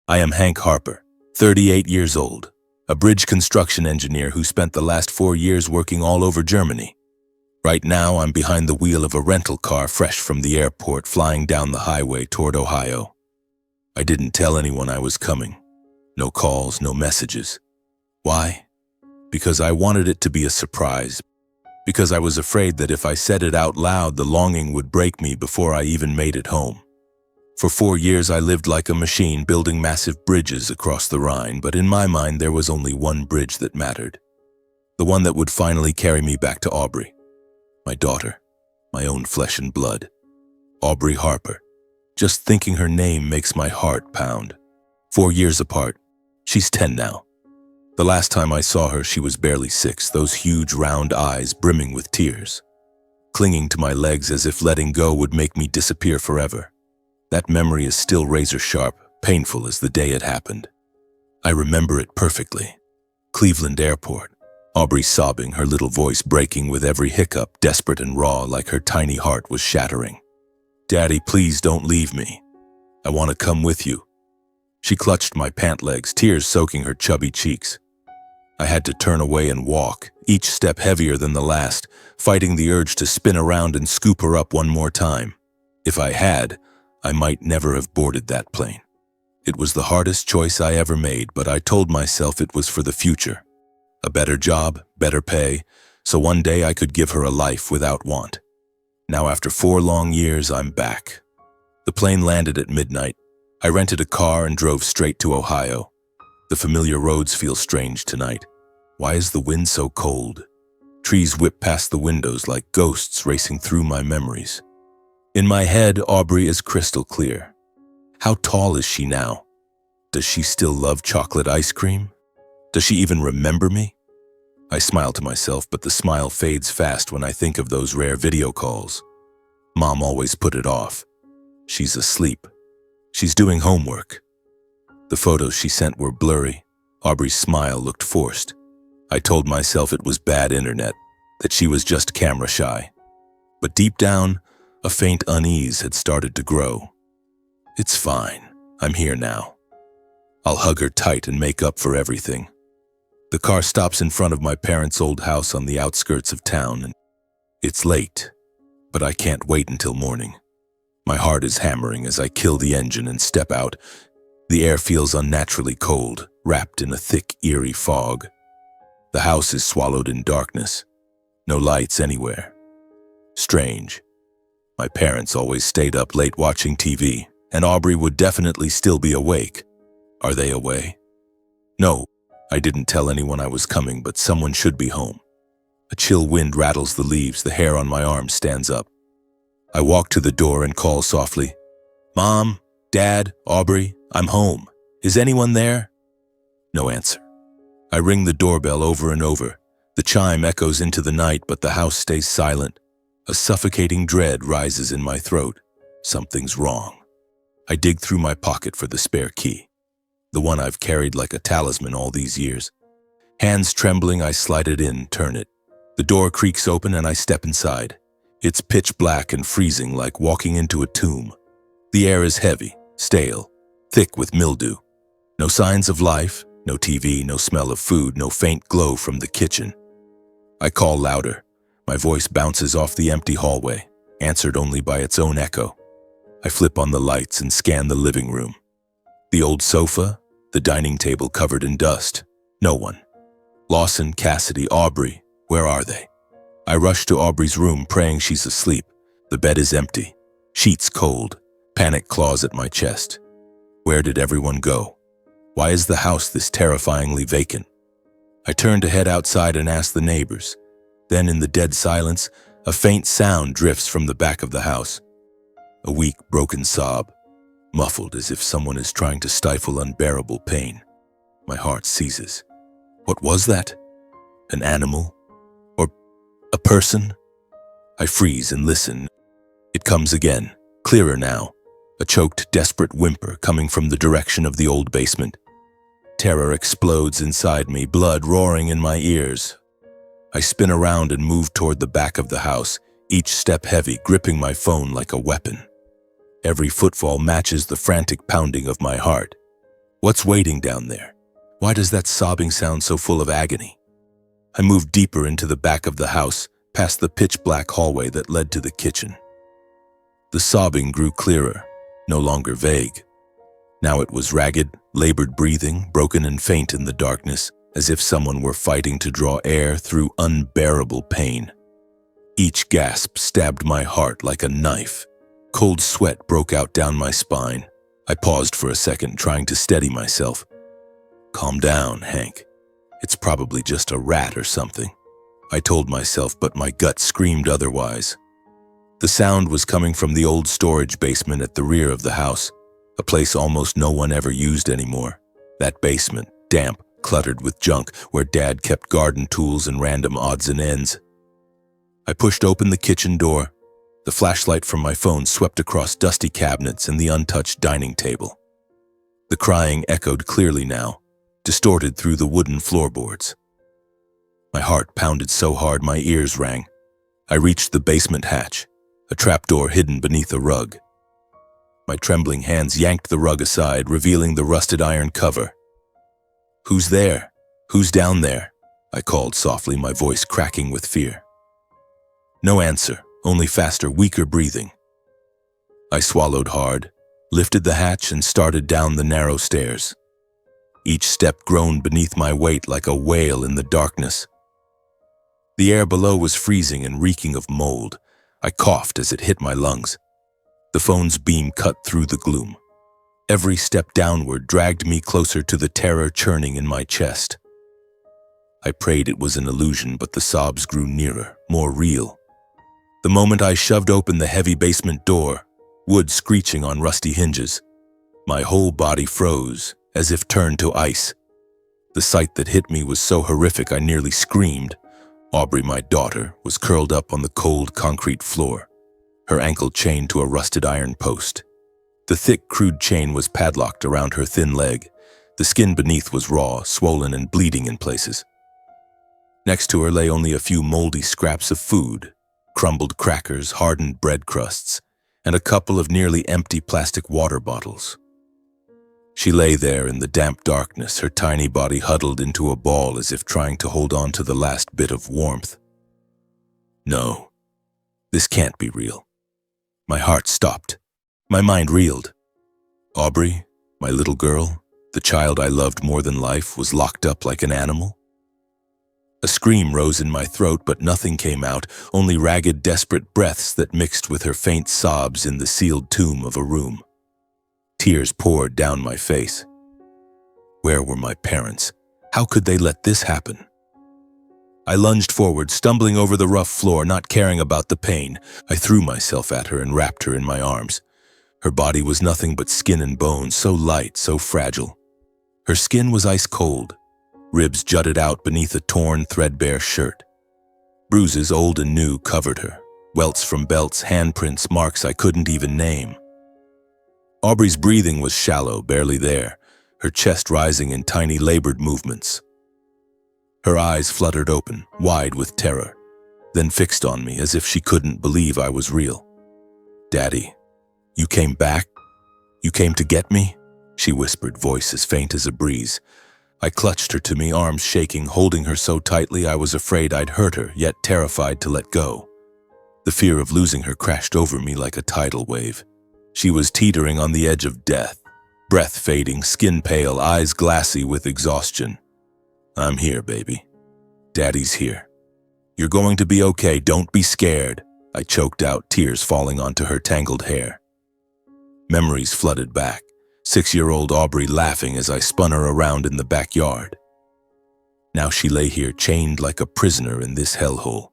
I am Hank Harper, 38 years old, a bridge construction engineer who spent the last 4 years working all over Germany. Right now, I'm behind the wheel of a rental car fresh from the airport flying down the highway toward Ohio. I didn't tell anyone I was coming. No calls, no messages. Why? Because I wanted it to be a surprise. Because I was afraid that if I said it out loud, the longing would break me before I even made it home. For 4 years, I lived like a machine building massive bridges across the Rhine, but in my mind, there was only one bridge that mattered. The one that would finally carry me back to Aubrey. My daughter, my own flesh and blood. Aubrey Harper. Just thinking her name makes my heart pound. 4 years apart. She's 10 now. The last time I saw her, she was barely 6, those huge round eyes brimming with tears. Clinging to my legs as if letting go would make me disappear forever. That memory is still razor sharp, painful as the day it happened. I remember it perfectly. Cleveland Airport. Aubrey sobbing, her little voice breaking with every hiccup, desperate and raw, like her tiny heart was shattering. "Daddy, please don't leave me. I want to come with you." She clutched my pant legs, tears soaking her chubby cheeks. I had to turn away and walk, each step heavier than the last, fighting the urge to spin around and scoop her up one more time. If I had, I might never have boarded that plane. It was the hardest choice I ever made, but I told myself it was for the future. A better job, better pay, so one day I could give her a life without want. Now after 4 long years, I'm back. The plane landed at midnight. I rented a car and drove straight to Ohio. The familiar roads feel strange tonight. Why is the wind so cold? Trees whip past the windows like ghosts racing through my memories. In my head, Aubrey is crystal clear. How tall is she now? Does she still love chocolate ice cream? Does she even remember me? I smile to myself, but the smile fades fast when I think of those rare video calls. Mom always put it off. She's asleep. She's doing homework. The photos she sent were blurry. Aubrey's smile looked forced. I told myself it was bad internet, that she was just camera shy. But deep down, a faint unease had started to grow. It's fine. I'm here now. I'll hug her tight and make up for everything. The car stops in front of my parents' old house on the outskirts of town, and it's late, but I can't wait until morning. My heart is hammering as I kill the engine and step out. The air feels unnaturally cold, wrapped in a thick, eerie fog. The house is swallowed in darkness. No lights anywhere. Strange. My parents always stayed up late watching TV, and Aubrey would definitely still be awake. Are they away? No, I didn't tell anyone I was coming, but someone should be home. A chill wind rattles the leaves, the hair on my arm stands up. I walk to the door and call softly, "Mom, Dad, Aubrey, I'm home. Is anyone there?" No answer. I ring the doorbell over and over. The chime echoes into the night, but the house stays silent. A suffocating dread rises in my throat. Something's wrong. I dig through my pocket for the spare key, the one I've carried like a talisman all these years. Hands trembling, I slide it in, turn it. The door creaks open and I step inside. It's pitch black and freezing, like walking into a tomb. The air is heavy, stale, thick with mildew. No signs of life, no TV, no smell of food, no faint glow from the kitchen. I call louder. My voice bounces off the empty hallway, answered only by its own echo. I flip on the lights and scan the living room. The old sofa, the dining table covered in dust. No one. Lawson, Cassidy, Aubrey, where are they? I rush to Aubrey's room, praying she's asleep. The bed is empty, sheets cold, panic claws at my chest. Where did everyone go? Why is the house this terrifyingly vacant? I turn to head outside and ask the neighbors. Then, in the dead silence, a faint sound drifts from the back of the house. A weak, broken sob, muffled as if someone is trying to stifle unbearable pain. My heart seizes. What was that? An animal? Or a person? I freeze and listen. It comes again, clearer now. A choked, desperate whimper coming from the direction of the old basement. Terror explodes inside me, blood roaring in my ears. I spin around and move toward the back of the house, each step heavy, gripping my phone like a weapon. Every footfall matches the frantic pounding of my heart. What's waiting down there? Why does that sobbing sound so full of agony? I moved deeper into the back of the house, past the pitch-black hallway that led to the kitchen. The sobbing grew clearer, no longer vague. Now it was ragged, labored breathing, broken and faint in the darkness, as if someone were fighting to draw air through unbearable pain. Each gasp stabbed my heart like a knife. Cold sweat broke out down my spine. I paused for a second, trying to steady myself. "Calm down, Hank. It's probably just a rat or something," I told myself, but my gut screamed otherwise. The sound was coming from the old storage basement at the rear of the house, a place almost no one ever used anymore. That basement, damp, cluttered with junk, where Dad kept garden tools and random odds and ends. I pushed open the kitchen door. The flashlight from my phone swept across dusty cabinets and the untouched dining table. The crying echoed clearly now, distorted through the wooden floorboards. My heart pounded so hard my ears rang. I reached the basement hatch, a trapdoor hidden beneath a rug. My trembling hands yanked the rug aside, revealing the rusted iron cover. "Who's there? Who's down there?" I called softly, my voice cracking with fear. No answer, only faster, weaker breathing. I swallowed hard, lifted the hatch and started down the narrow stairs. Each step groaned beneath my weight like a wail in the darkness. The air below was freezing and reeking of mold. I coughed as it hit my lungs. The phone's beam cut through the gloom. Every step downward dragged me closer to the terror churning in my chest. I prayed it was an illusion, but the sobs grew nearer, more real. The moment I shoved open the heavy basement door, wood screeching on rusty hinges, my whole body froze, as if turned to ice. The sight that hit me was so horrific I nearly screamed. Aubrey, my daughter, was curled up on the cold concrete floor, her ankle chained to a rusted iron post. The thick, crude chain was padlocked around her thin leg. The skin beneath was raw, swollen, and bleeding in places. Next to her lay only a few moldy scraps of food, crumbled crackers, hardened bread crusts, and a couple of nearly empty plastic water bottles. She lay there in the damp darkness, her tiny body huddled into a ball as if trying to hold on to the last bit of warmth. No, this can't be real. My heart stopped. My mind reeled. Aubrey, my little girl, the child I loved more than life, was locked up like an animal. A scream rose in my throat, but nothing came out, only ragged, desperate breaths that mixed with her faint sobs in the sealed tomb of a room. Tears poured down my face. Where were my parents? How could they let this happen? I lunged forward, stumbling over the rough floor, not caring about the pain. I threw myself at her and wrapped her in my arms. Her body was nothing but skin and bone, so light, so fragile. Her skin was ice cold. Ribs jutted out beneath a torn, threadbare shirt. Bruises, old and new, covered her. Welts from belts, handprints, marks I couldn't even name. Aubrey's breathing was shallow, barely there, her chest rising in tiny, labored movements. Her eyes fluttered open, wide with terror, then fixed on me as if she couldn't believe I was real. "Daddy, you came back? You came to get me?" she whispered, voice as faint as a breeze. I clutched her to me, arms shaking, holding her so tightly I was afraid I'd hurt her, yet terrified to let go. The fear of losing her crashed over me like a tidal wave. She was teetering on the edge of death, breath fading, skin pale, eyes glassy with exhaustion. "I'm here, baby. Daddy's here. You're going to be okay, don't be scared," I choked out, tears falling onto her tangled hair. Memories flooded back, 6-year-old Aubrey laughing as I spun her around in the backyard. Now she lay here chained like a prisoner in this hellhole.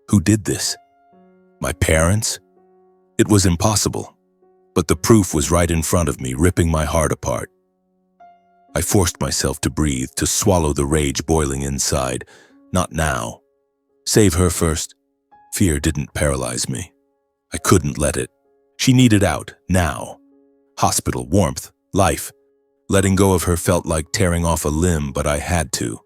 Who did this? My parents? It was impossible. But the proof was right in front of me, ripping my heart apart. I forced myself to breathe, to swallow the rage boiling inside. Not now. Save her first. Fear didn't paralyze me. I couldn't let it. She needed out, now. Hospital, warmth, life. Letting go of her felt like tearing off a limb, but I had to.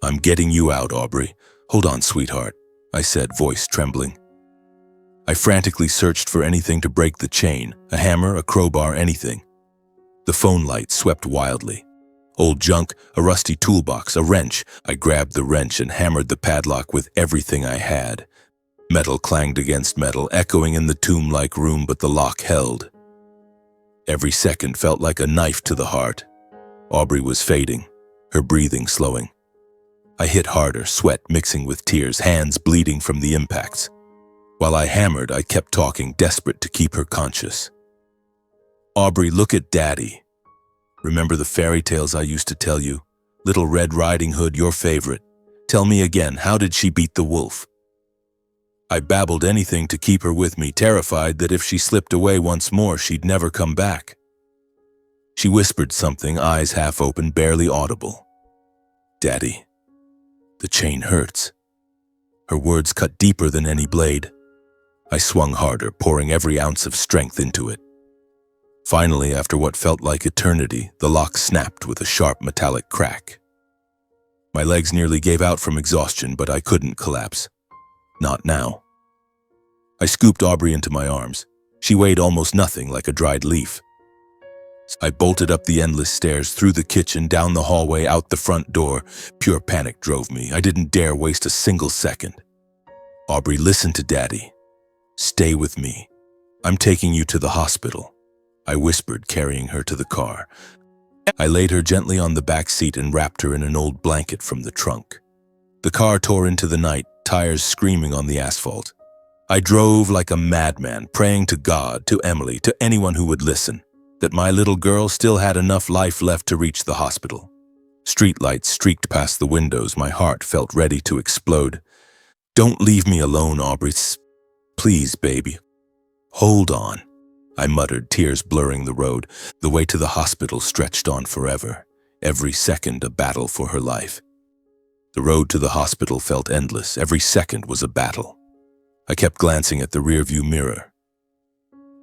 "I'm getting you out, Aubrey. Hold on, sweetheart," I said, voice trembling. I frantically searched for anything to break the chain, a hammer, a crowbar, anything. The phone light swept wildly. Old junk, a rusty toolbox, a wrench. I grabbed the wrench and hammered the padlock with everything I had. Metal clanged against metal, echoing in the tomb-like room, but the lock held. Every second felt like a knife to the heart. Aubrey was fading, her breathing slowing. I hit harder, sweat mixing with tears, hands bleeding from the impacts. While I hammered, I kept talking, desperate to keep her conscious. "Aubrey, look at Daddy. Remember the fairy tales I used to tell you? Little Red Riding Hood, your favorite. Tell me again, how did she beat the wolf?" I babbled anything to keep her with me, terrified that if she slipped away once more, she'd never come back. She whispered something, eyes half open, barely audible. "Daddy, the chain hurts." Her words cut deeper than any blade. I swung harder, pouring every ounce of strength into it. Finally, after what felt like eternity, the lock snapped with a sharp metallic crack. My legs nearly gave out from exhaustion, but I couldn't collapse. Not now. I scooped Aubrey into my arms. She weighed almost nothing, like a dried leaf. I bolted up the endless stairs, through the kitchen, down the hallway, out the front door. Pure panic drove me. I didn't dare waste a single second. "Aubrey, listen to Daddy. Stay with me. I'm taking you to the hospital," I whispered, carrying her to the car. I laid her gently on the back seat and wrapped her in an old blanket from the trunk. The car tore into the night, tires screaming on the asphalt. I drove like a madman, praying to God, to Emily, to anyone who would listen, that my little girl still had enough life left to reach the hospital. Streetlights streaked past the windows. My heart felt ready to explode. "Don't leave me alone, Aubrey. Please, baby. Hold on," I muttered, tears blurring the road. The way to the hospital stretched on forever, every second a battle for her life. The road to the hospital felt endless. Every second was a battle. I kept glancing at the rearview mirror.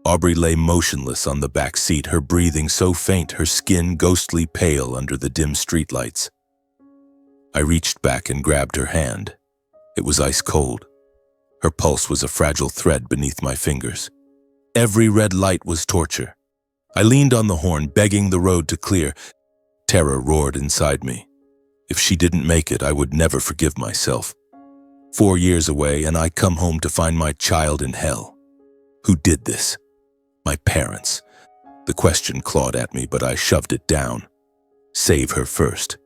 Aubrey lay motionless on the back seat, her breathing so faint, her skin ghostly pale under the dim streetlights. I reached back and grabbed her hand. It was ice cold. Her pulse was a fragile thread beneath my fingers. Every red light was torture. I leaned on the horn, begging the road to clear. Terror roared inside me. If she didn't make it, I would never forgive myself. 4 years away, and I come home to find my child in hell. Who did this? My parents. The question clawed at me, but I shoved it down. Save her first.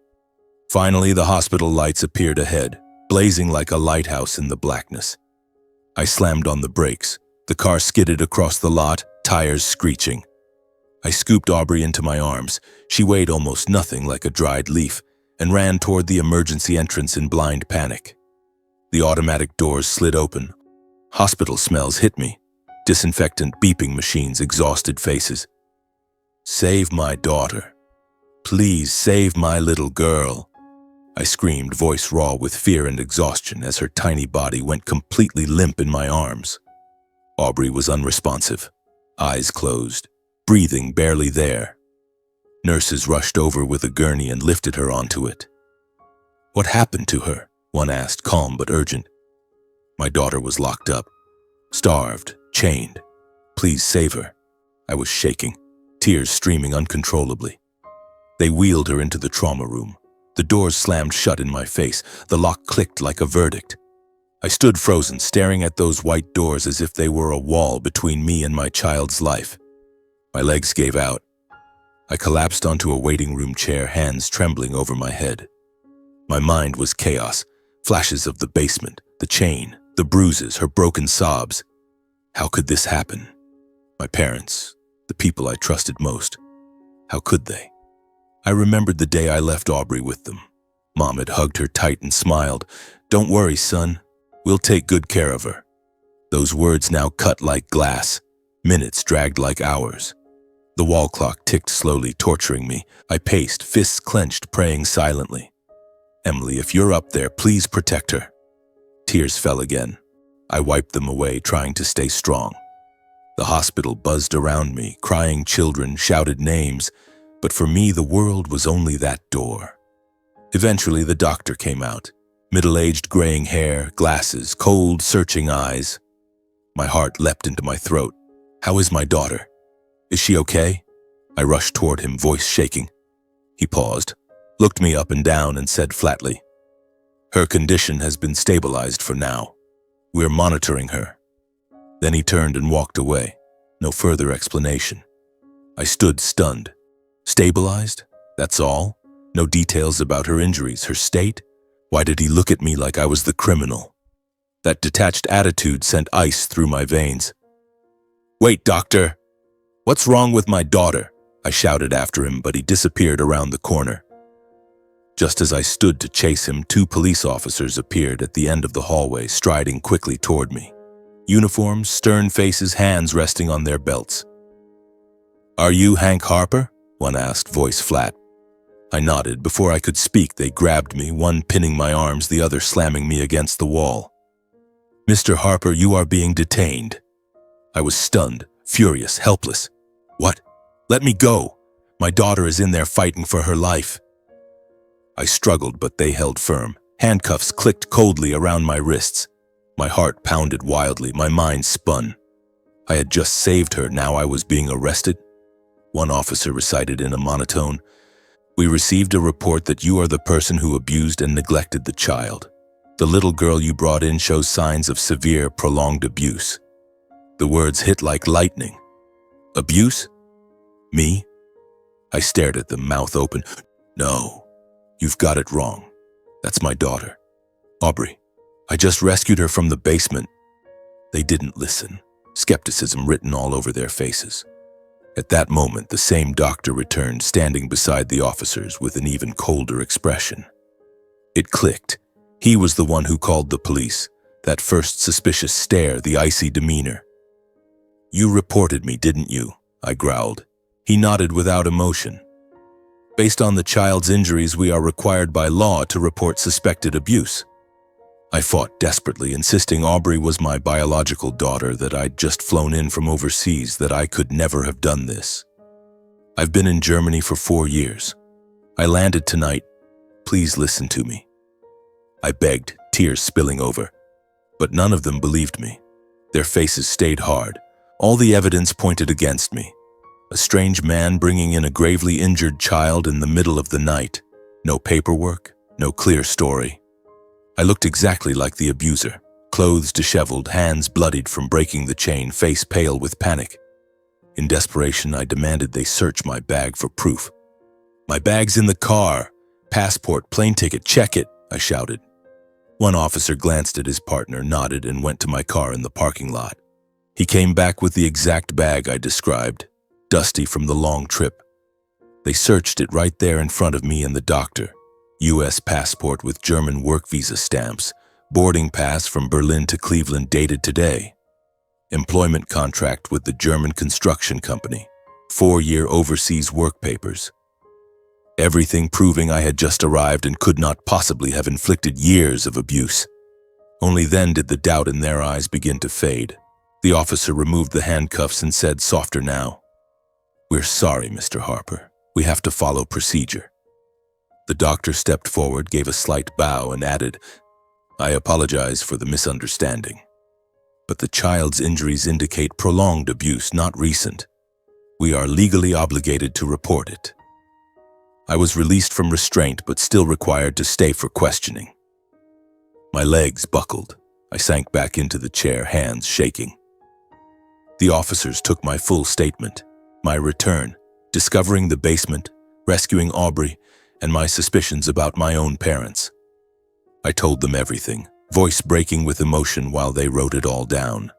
Finally, the hospital lights appeared ahead, blazing like a lighthouse in the blackness. I slammed on the brakes. The car skidded across the lot, tires screeching. I scooped Aubrey into my arms. She weighed almost nothing, like a dried leaf, and ran toward the emergency entrance in blind panic. The automatic doors slid open. Hospital smells hit me. Disinfectant, beeping machines, exhausted faces. "Save my daughter. Please save my little girl," I screamed, voice raw with fear and exhaustion, as her tiny body went completely limp in my arms. Aubrey was unresponsive, eyes closed, breathing barely there. Nurses rushed over with a gurney and lifted her onto it. "What happened to her?" one asked, calm but urgent. "My daughter was locked up, starved, chained. Please save her." I was shaking, tears streaming uncontrollably. They wheeled her into the trauma room. The doors slammed shut in my face. The lock clicked like a verdict. I stood frozen, staring at those white doors as if they were a wall between me and my child's life. My legs gave out. I collapsed onto a waiting room chair, hands trembling over my head. My mind was chaos, flashes of the basement, the chain, the bruises, her broken sobs. How could this happen? My parents, the people I trusted most. How could they? I remembered the day I left Aubrey with them. Mom had hugged her tight and smiled. "Don't worry, son. We'll take good care of her." Those words now cut like glass. Minutes dragged like hours. The wall clock ticked slowly, torturing me. I paced, fists clenched, praying silently. "Emily, if you're up there, please protect her." Tears fell again. I wiped them away, trying to stay strong. The hospital buzzed around me, crying children, shouted names, but for me the world was only that door. Eventually the doctor came out, middle-aged, graying hair, glasses, cold, searching eyes. My heart leapt into my throat. "How is my daughter? Is she okay?" I rushed toward him, voice shaking. He paused, looked me up and down, and said flatly, "Her condition has been stabilized for now. We're monitoring her." Then he turned and walked away. No further explanation. I stood stunned. Stabilized? That's all? No details about her injuries, her state? Why did he look at me like I was the criminal? That detached attitude sent ice through my veins. "Wait, doctor! What's wrong with my daughter?" I shouted after him, but he disappeared around the corner. Just as I stood to chase him, 2 police officers appeared at the end of the hallway, striding quickly toward me. Uniforms, stern faces, hands resting on their belts. "Are you Hank Harper?" one asked, voice flat. I nodded. Before I could speak, they grabbed me, one pinning my arms, the other slamming me against the wall. "Mr. Harper, you are being detained." I was stunned, furious, helpless. "What? Let me go. My daughter is in there fighting for her life." I struggled, but they held firm. Handcuffs clicked coldly around my wrists. My heart pounded wildly, my mind spun. I had just saved her, now I was being arrested? One officer recited in a monotone, "We received a report that you are the person who abused and neglected the child. The little girl you brought in shows signs of severe, prolonged abuse." The words hit like lightning. Abuse? Me? I stared at them, mouth open. "No, you've got it wrong. That's my daughter, Aubrey. I just rescued her from the basement." They didn't listen, skepticism written all over their faces. At that moment, the same doctor returned, standing beside the officers with an even colder expression. It clicked. He was the one who called the police. That first suspicious stare, the icy demeanor. "You reported me, didn't you?" I growled. He nodded without emotion. "Based on the child's injuries, we are required by law to report suspected abuse." I fought desperately, insisting Aubrey was my biological daughter, that I'd just flown in from overseas, that I could never have done this. "I've been in Germany for 4 years. I landed tonight. Please listen to me." I begged, tears spilling over. But none of them believed me. Their faces stayed hard. All the evidence pointed against me. A strange man bringing in a gravely injured child in the middle of the night. No paperwork, no clear story. I looked exactly like the abuser, clothes disheveled, hands bloodied from breaking the chain, face pale with panic. In desperation, I demanded they search my bag for proof. "My bag's in the car. Passport, plane ticket, check it," I shouted. One officer glanced at his partner, nodded, and went to my car in the parking lot. He came back with the exact bag I described, dusty from the long trip. They searched it right there in front of me and the doctor. U.S. passport with German work visa stamps, boarding pass from Berlin to Cleveland dated today. Employment contract with the German construction company, 4-year overseas work papers. Everything proving I had just arrived and could not possibly have inflicted years of abuse. Only then did the doubt in their eyes begin to fade. The officer removed the handcuffs and said, softer now, "We're sorry, Mr. Harper. We have to follow procedure." The doctor stepped forward, gave a slight bow, and added, "I apologize for the misunderstanding. But the child's injuries indicate prolonged abuse, not recent. We are legally obligated to report it." I was released from restraint, but still required to stay for questioning. My legs buckled. I sank back into the chair, hands shaking. The officers took my full statement, my return, discovering the basement, rescuing Aubrey, and my suspicions about my own parents. I told them everything, voice breaking with emotion while they wrote it all down.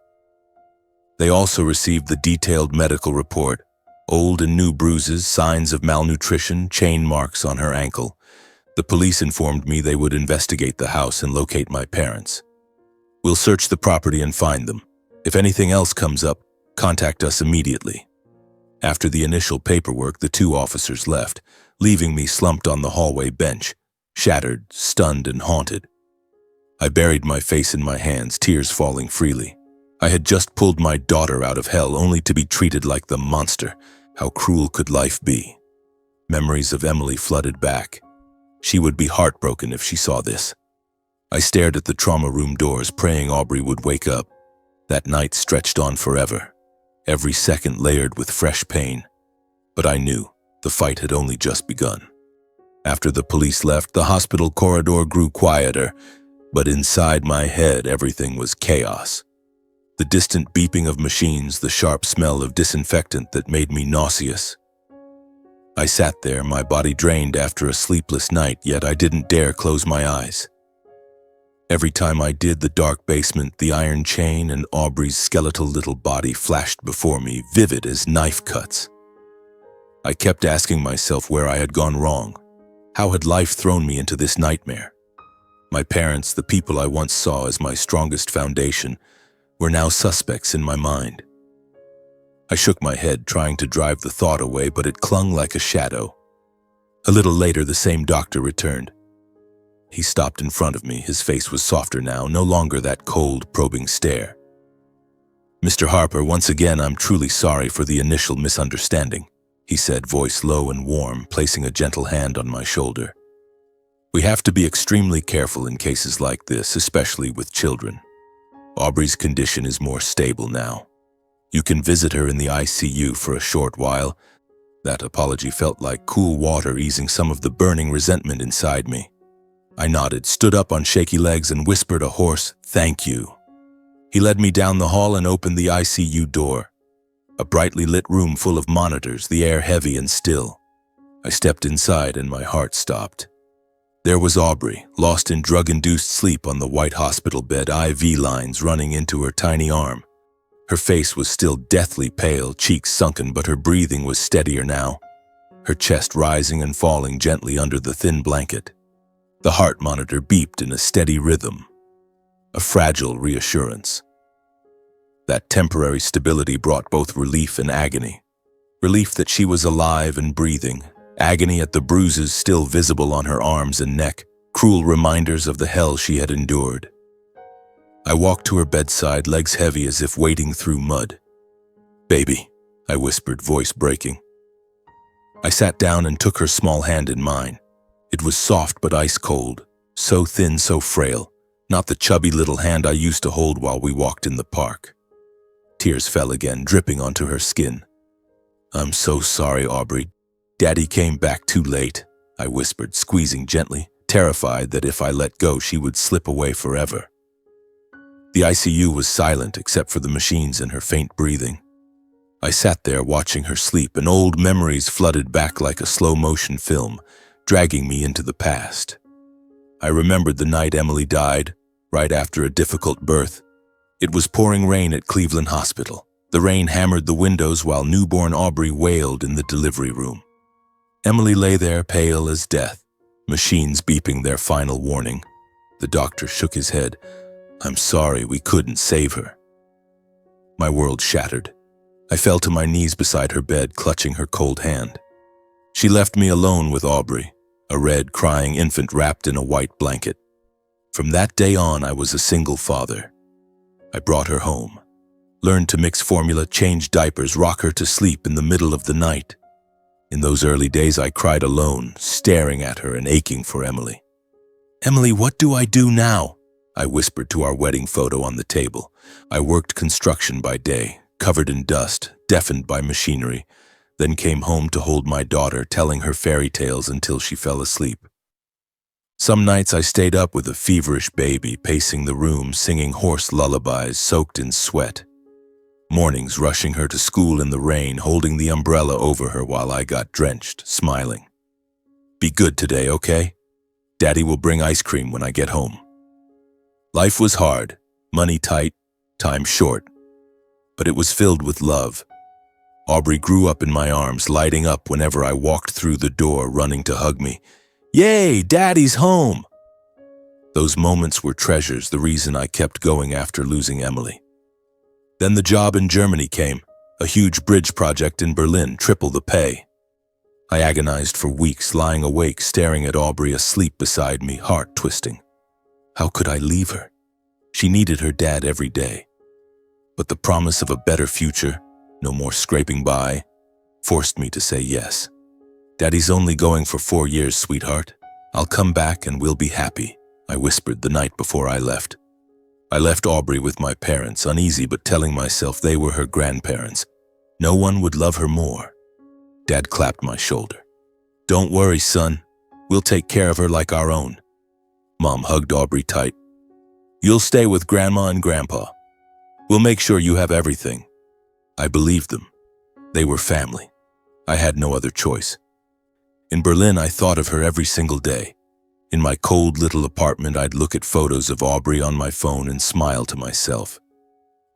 They also received the detailed medical report, old and new bruises, signs of malnutrition, chain marks on her ankle. The police informed me they would investigate the house and locate my parents. "We'll search the property and find them. If anything else comes up, contact us immediately." After the initial paperwork, the 2 officers left, leaving me slumped on the hallway bench, shattered, stunned, and haunted. I buried my face in my hands, tears falling freely. I had just pulled my daughter out of hell, only to be treated like the monster. How cruel could life be? Memories of Emily flooded back. She would be heartbroken if she saw this. I stared at the trauma room doors, praying Aubrey would wake up. That night stretched on forever, every second layered with fresh pain. But I knew the fight had only just begun. After the police left, the hospital corridor grew quieter, but inside my head everything was chaos. The distant beeping of machines, the sharp smell of disinfectant that made me nauseous. I sat there, my body drained after a sleepless night, yet I didn't dare close my eyes. Every time I did, the dark basement, the iron chain, and Aubrey's skeletal little body flashed before me, vivid as knife cuts. I kept asking myself where I had gone wrong. How had life thrown me into this nightmare? My parents, the people I once saw as my strongest foundation, were now suspects in my mind. I shook my head, trying to drive the thought away, but it clung like a shadow. A little later, the same doctor returned. He stopped in front of me. His face was softer now, no longer that cold, probing stare. "Mr. Harper, once again, I'm truly sorry for the initial misunderstanding," he said, voice low and warm, placing a gentle hand on my shoulder. "We have to be extremely careful in cases like this, especially with children. Aubrey's condition is more stable now. You can visit her in the ICU for a short while." That apology felt like cool water, easing some of the burning resentment inside me. I nodded, stood up on shaky legs, and whispered a hoarse, "Thank you." He led me down the hall and opened the ICU door. A brightly lit room full of monitors, the air heavy and still. I stepped inside and my heart stopped. There was Aubrey, lost in drug-induced sleep on the white hospital bed, IV lines running into her tiny arm. Her face was still deathly pale, cheeks sunken, but her breathing was steadier now, her chest rising and falling gently under the thin blanket. The heart monitor beeped in a steady rhythm, a fragile reassurance. That temporary stability brought both relief and agony. Relief that she was alive and breathing, agony at the bruises still visible on her arms and neck, cruel reminders of the hell she had endured. I walked to her bedside, legs heavy as if wading through mud. "Baby," I whispered, voice breaking. I sat down and took her small hand in mine. It was soft but ice cold, so thin, so frail, not the chubby little hand I used to hold while we walked in the park. Tears fell again, dripping onto her skin. "I'm so sorry, Aubrey. Daddy came back too late," I whispered, squeezing gently, terrified that if I let go, she would slip away forever. The ICU was silent except for the machines and her faint breathing. I sat there watching her sleep, and old memories flooded back like a slow-motion film, dragging me into the past. I remembered the night Emily died, right after a difficult birth. It was pouring rain at Cleveland Hospital. The rain hammered the windows while newborn Aubrey wailed in the delivery room. Emily lay there, pale as death, machines beeping their final warning. The doctor shook his head. "I'm sorry, we couldn't save her." My world shattered. I fell to my knees beside her bed, clutching her cold hand. She left me alone with Aubrey, a red, crying infant wrapped in a white blanket. From that day on, I was a single father. I brought her home, learned to mix formula, change diapers, rock her to sleep in the middle of the night. In those early days, I cried alone, staring at her and aching for Emily. "Emily, what do I do now?" I whispered to our wedding photo on the table. I worked construction by day, covered in dust, deafened by machinery, then came home to hold my daughter, telling her fairy tales until she fell asleep. Some nights I stayed up with a feverish baby, pacing the room, singing hoarse lullabies soaked in sweat. Mornings rushing her to school in the rain, holding the umbrella over her while I got drenched, smiling. "Be good today, okay? Daddy will bring ice cream when I get home." Life was hard, money tight, time short, but it was filled with love. Aubrey grew up in my arms, lighting up whenever I walked through the door, running to hug me. "Yay, Daddy's home!" Those moments were treasures, the reason I kept going after losing Emily. Then the job in Germany came, a huge bridge project in Berlin, triple the pay. I agonized for weeks, lying awake, staring at Aubrey asleep beside me, heart twisting. How could I leave her? She needed her dad every day. But the promise of a better future, no more scraping by, forced me to say yes. "Daddy's only going for 4 years, sweetheart. I'll come back and we'll be happy," I whispered the night before I left. I left Aubrey with my parents, uneasy but telling myself they were her grandparents. No one would love her more. Dad clapped my shoulder. Don't worry, son. We'll take care of her like our own. Mom hugged Aubrey tight. You'll stay with Grandma and Grandpa. We'll make sure you have everything. I believed them. They were family. I had no other choice. In Berlin, I thought of her every single day. In my cold little apartment, I'd look at photos of Aubrey on my phone and smile to myself.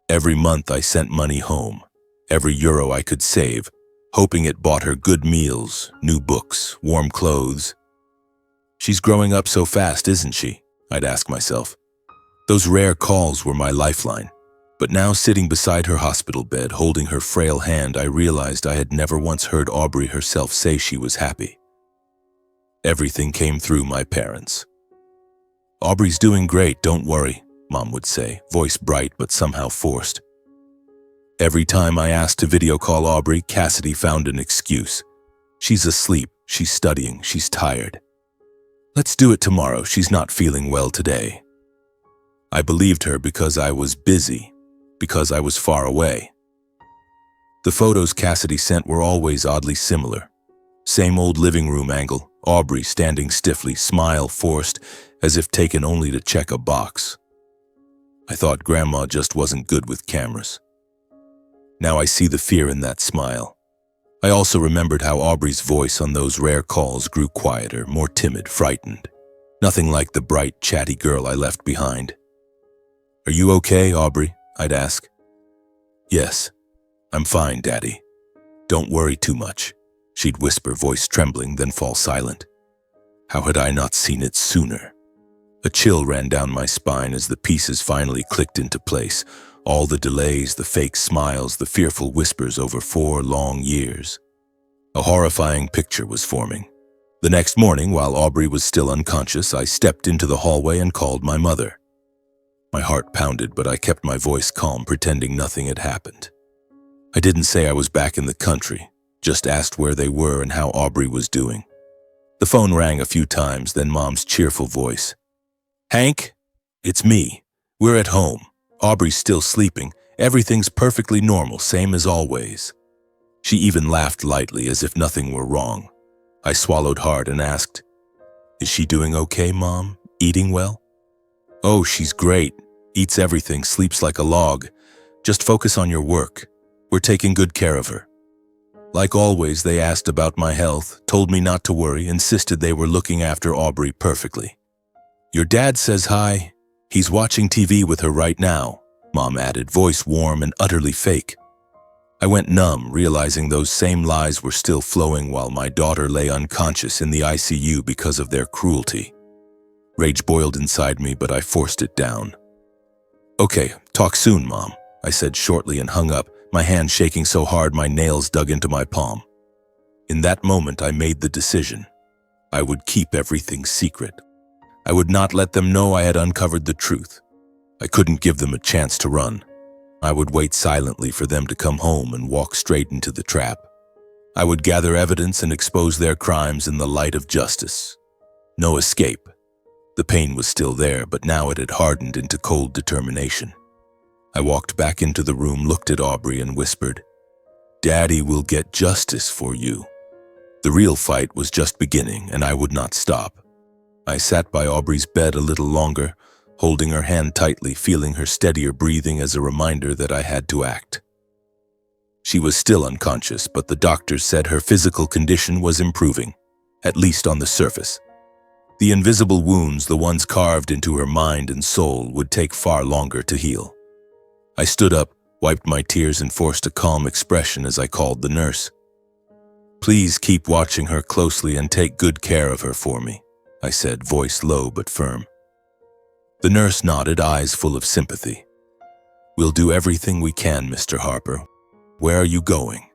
Every month, I sent money home, every euro I could save, hoping it bought her good meals, new books, warm clothes. She's growing up so fast, isn't she? I'd ask myself. Those rare calls were my lifeline. But now, sitting beside her hospital bed, holding her frail hand, I realized I had never once heard Aubrey herself say she was happy. Everything came through my parents. Aubrey's doing great, don't worry, Mom would say, voice bright but somehow forced. Every time I asked to video call Aubrey, Cassidy found an excuse. She's asleep, she's studying, she's tired. Let's do it tomorrow, she's not feeling well today. I believed her because I was busy, because I was far away. The photos Cassidy sent were always oddly similar. Same old living room angle, Aubrey standing stiffly, smile forced, as if taken only to check a box. I thought Grandma just wasn't good with cameras. Now I see the fear in that smile. I also remembered how Aubrey's voice on those rare calls grew quieter, more timid, frightened. Nothing like the bright, chatty girl I left behind. Are you okay, Aubrey? I'd ask. Yes, I'm fine, Daddy. Don't worry too much, she'd whisper, voice trembling, then fall silent. How had I not seen it sooner? A chill ran down my spine as the pieces finally clicked into place. All the delays, the fake smiles, the fearful whispers over 4 long years. A horrifying picture was forming. The next morning, while Aubrey was still unconscious, I stepped into the hallway and called my mother. My heart pounded, but I kept my voice calm, pretending nothing had happened. I didn't say I was back in the country, just asked where they were and how Aubrey was doing. The phone rang a few times, then Mom's cheerful voice. Hank, it's me. We're at home. Aubrey's still sleeping. Everything's perfectly normal, same as always. She even laughed lightly as if nothing were wrong. I swallowed hard and asked, Is she doing okay, Mom? Eating well? Oh, she's great. Eats everything, sleeps like a log. Just focus on your work. We're taking good care of her. Like always, they asked about my health, told me not to worry, insisted they were looking after Aubrey perfectly. Your dad says hi. He's watching TV with her right now, Mom added, voice warm and utterly fake. I went numb, realizing those same lies were still flowing while my daughter lay unconscious in the ICU because of their cruelty. Rage boiled inside me, but I forced it down. Okay, talk soon, Mom, I said shortly and hung up, my hand shaking so hard my nails dug into my palm. In that moment, I made the decision. I would keep everything secret. I would not let them know I had uncovered the truth. I couldn't give them a chance to run. I would wait silently for them to come home and walk straight into the trap. I would gather evidence and expose their crimes in the light of justice. No escape. The pain was still there, but now it had hardened into cold determination. I walked back into the room, looked at Aubrey and whispered, Daddy will get justice for you. The real fight was just beginning, and I would not stop. I sat by Aubrey's bed a little longer, holding her hand tightly, feeling her steadier breathing as a reminder that I had to act. She was still unconscious, but the doctors said her physical condition was improving, at least on the surface. The invisible wounds, the ones carved into her mind and soul, would take far longer to heal. I stood up, wiped my tears, and forced a calm expression as I called the nurse. Please keep watching her closely and take good care of her for me, I said, voice low but firm. The nurse nodded, eyes full of sympathy. We'll do everything we can, Mr. Harper. Where are you going?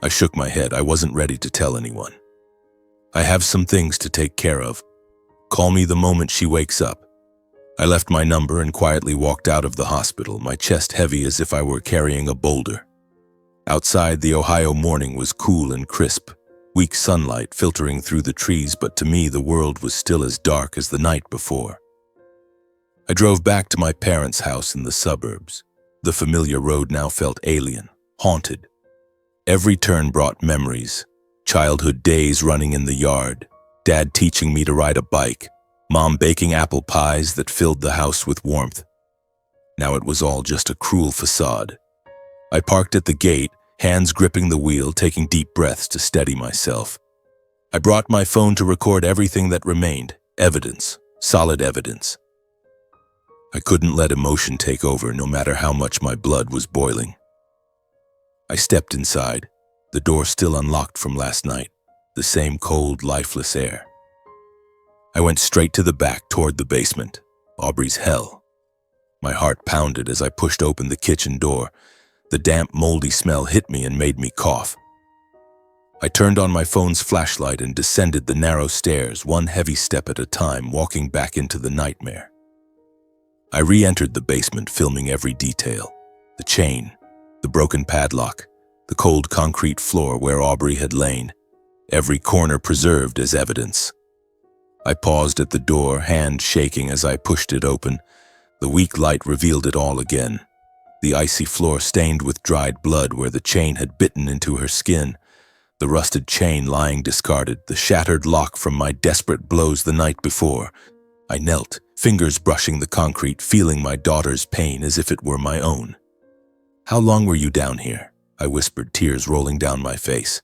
I shook my head. I wasn't ready to tell anyone. I have some things to take care of. Call me the moment she wakes up. I left my number and quietly walked out of the hospital, my chest heavy as if I were carrying a boulder. Outside, the Ohio morning was cool and crisp, weak sunlight filtering through the trees, but to me the world was still as dark as the night before. I drove back to my parents' house in the suburbs. The familiar road now felt alien, haunted. Every turn brought memories, Childhood days running in the yard, Dad teaching me to ride a bike, Mom baking apple pies that filled the house with warmth. Now it was all just a cruel facade. I parked at the gate, hands gripping the wheel, taking deep breaths to steady myself. I brought my phone to record everything that remained. Evidence, solid evidence. I couldn't let emotion take over, no matter how much my blood was boiling. I stepped inside, the door still unlocked from last night, the same cold, lifeless air. I went straight to the back toward the basement, Aubrey's hell. My heart pounded as I pushed open the kitchen door. The damp, moldy smell hit me and made me cough. I turned on my phone's flashlight and descended the narrow stairs, one heavy step at a time, walking back into the nightmare. I re-entered the basement, filming every detail. The chain, the broken padlock, the cold concrete floor where Aubrey had lain, every corner preserved as evidence. I paused at the door, hand shaking as I pushed it open. The weak light revealed it all again. The icy floor stained with dried blood where the chain had bitten into her skin. The rusted chain lying discarded, the shattered lock from my desperate blows the night before. I knelt, fingers brushing the concrete, feeling my daughter's pain as if it were my own. "How long were you down here?" I whispered, tears rolling down my face.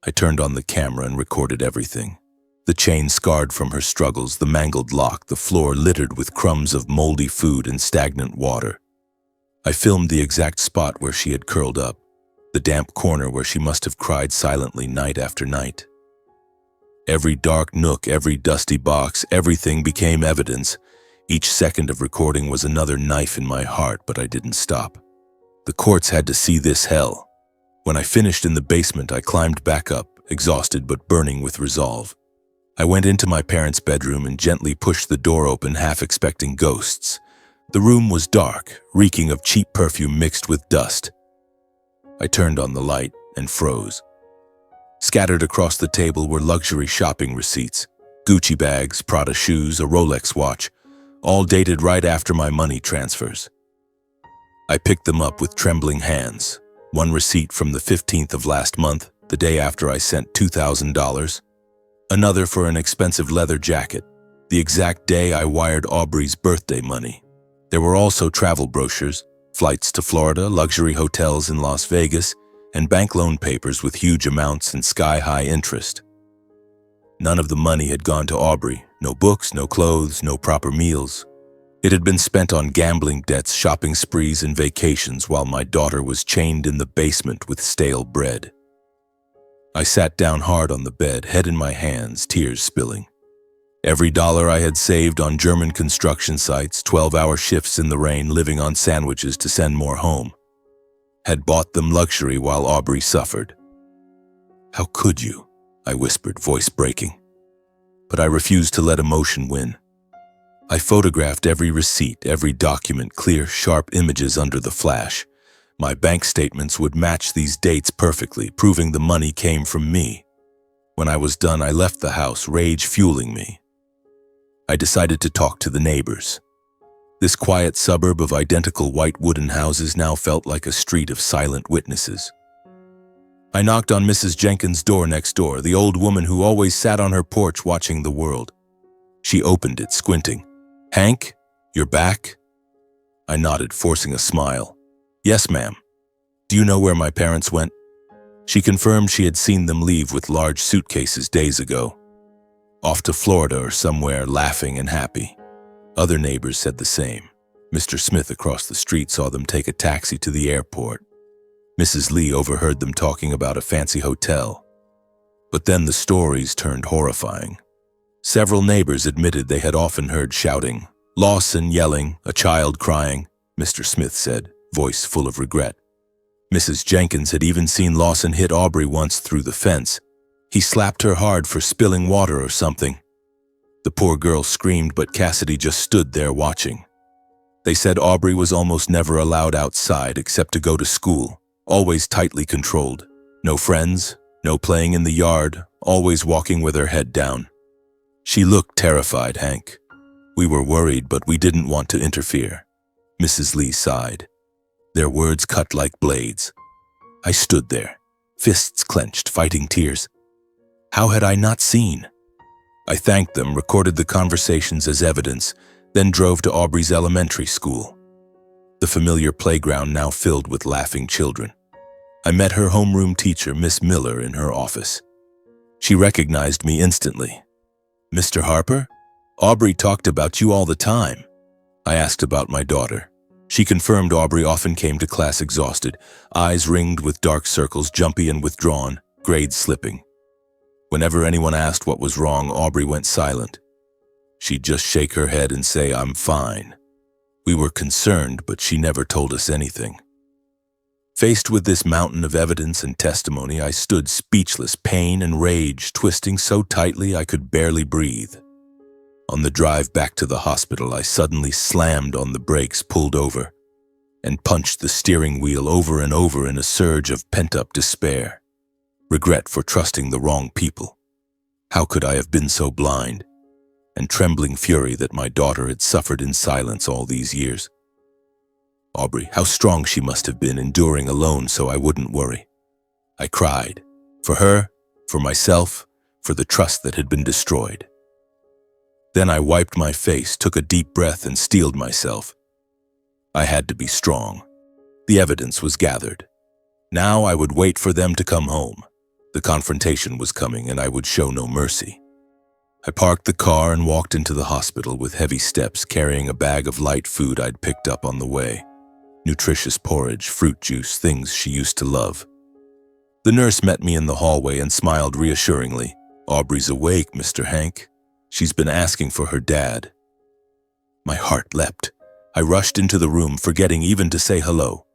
I turned on the camera and recorded everything. The chain scarred from her struggles, the mangled lock, the floor littered with crumbs of moldy food and stagnant water. I filmed the exact spot where she had curled up, the damp corner where she must have cried silently night after night. Every dark nook, every dusty box, everything became evidence. Each second of recording was another knife in my heart, but I didn't stop. The courts had to see this hell. When I finished in the basement, I climbed back up, exhausted but burning with resolve. I went into my parents' bedroom and gently pushed the door open, half expecting ghosts. The room was dark, reeking of cheap perfume mixed with dust. I turned on the light and froze. Scattered across the table were luxury shopping receipts, Gucci bags, Prada shoes, a Rolex watch, all dated right after my money transfers. I picked them up with trembling hands. One receipt from the 15th of last month, the day after I sent $2,000. Another for an expensive leather jacket, the exact day I wired Aubrey's birthday money. There were also travel brochures, flights to Florida, luxury hotels in Las Vegas, and bank loan papers with huge amounts and sky-high interest. None of the money had gone to Aubrey. No books, no clothes, no proper meals. It had been spent on gambling debts, shopping sprees, and vacations while my daughter was chained in the basement with stale bread. I sat down hard on the bed, head in my hands, tears spilling. Every dollar I had saved on German construction sites, 12-hour shifts in the rain, living on sandwiches to send more home, had bought them luxury while Aubrey suffered. "How could you?" I whispered, voice breaking. But I refused to let emotion win. I photographed every receipt, every document, clear, sharp images under the flash. My bank statements would match these dates perfectly, proving the money came from me. When I was done, I left the house, rage fueling me. I decided to talk to the neighbors. This quiet suburb of identical white wooden houses now felt like a street of silent witnesses. I knocked on Mrs. Jenkins' door next door, the old woman who always sat on her porch watching the world. She opened it, squinting. "Hank, you're back?" I nodded, forcing a smile. "Yes, ma'am. Do you know where my parents went?" She confirmed she had seen them leave with large suitcases days ago. Off to Florida or somewhere, laughing and happy. Other neighbors said the same. Mr. Smith across the street saw them take a taxi to the airport. Mrs. Lee overheard them talking about a fancy hotel. But then the stories turned horrifying. Several neighbors admitted they had often heard shouting, Lawson yelling, a child crying, Mr. Smith said, voice full of regret. Mrs. Jenkins had even seen Lawson hit Aubrey once through the fence. He slapped her hard for spilling water or something. The poor girl screamed, but Cassidy just stood there watching. They said Aubrey was almost never allowed outside except to go to school, always tightly controlled. No friends, no playing in the yard, always walking with her head down. She looked terrified, Hank. We were worried, but we didn't want to interfere. Mrs. Lee sighed. Their words cut like blades. I stood there, fists clenched, fighting tears. How had I not seen? I thanked them, recorded the conversations as evidence, then drove to Aubrey's elementary school. The familiar playground now filled with laughing children. I met her homeroom teacher, Miss Miller, in her office. She recognized me instantly. "Mr. Harper? Aubrey talked about you all the time." I asked about my daughter. She confirmed Aubrey often came to class exhausted, eyes ringed with dark circles, jumpy and withdrawn, grades slipping. Whenever anyone asked what was wrong, Aubrey went silent. She'd just shake her head and say, "I'm fine." We were concerned, but she never told us anything. Faced with this mountain of evidence and testimony, I stood speechless, pain and rage twisting so tightly I could barely breathe. On the drive back to the hospital, I suddenly slammed on the brakes, pulled over, and punched the steering wheel over and over in a surge of pent-up despair. Regret for trusting the wrong people. How could I have been so blind? And trembling fury that my daughter had suffered in silence all these years. Aubrey, how strong she must have been, enduring alone so I wouldn't worry. I cried. For her, for myself, for the trust that had been destroyed. Then I wiped my face, took a deep breath, and steeled myself. I had to be strong. The evidence was gathered. Now I would wait for them to come home. The confrontation was coming, and I would show no mercy. I parked the car and walked into the hospital with heavy steps, carrying a bag of light food I'd picked up on the way. Nutritious porridge, fruit juice, things she used to love. The nurse met me in the hallway and smiled reassuringly. "Aubrey's awake, Mr. Hank. She's been asking for her dad." My heart leapt. I rushed into the room, forgetting even to say hello.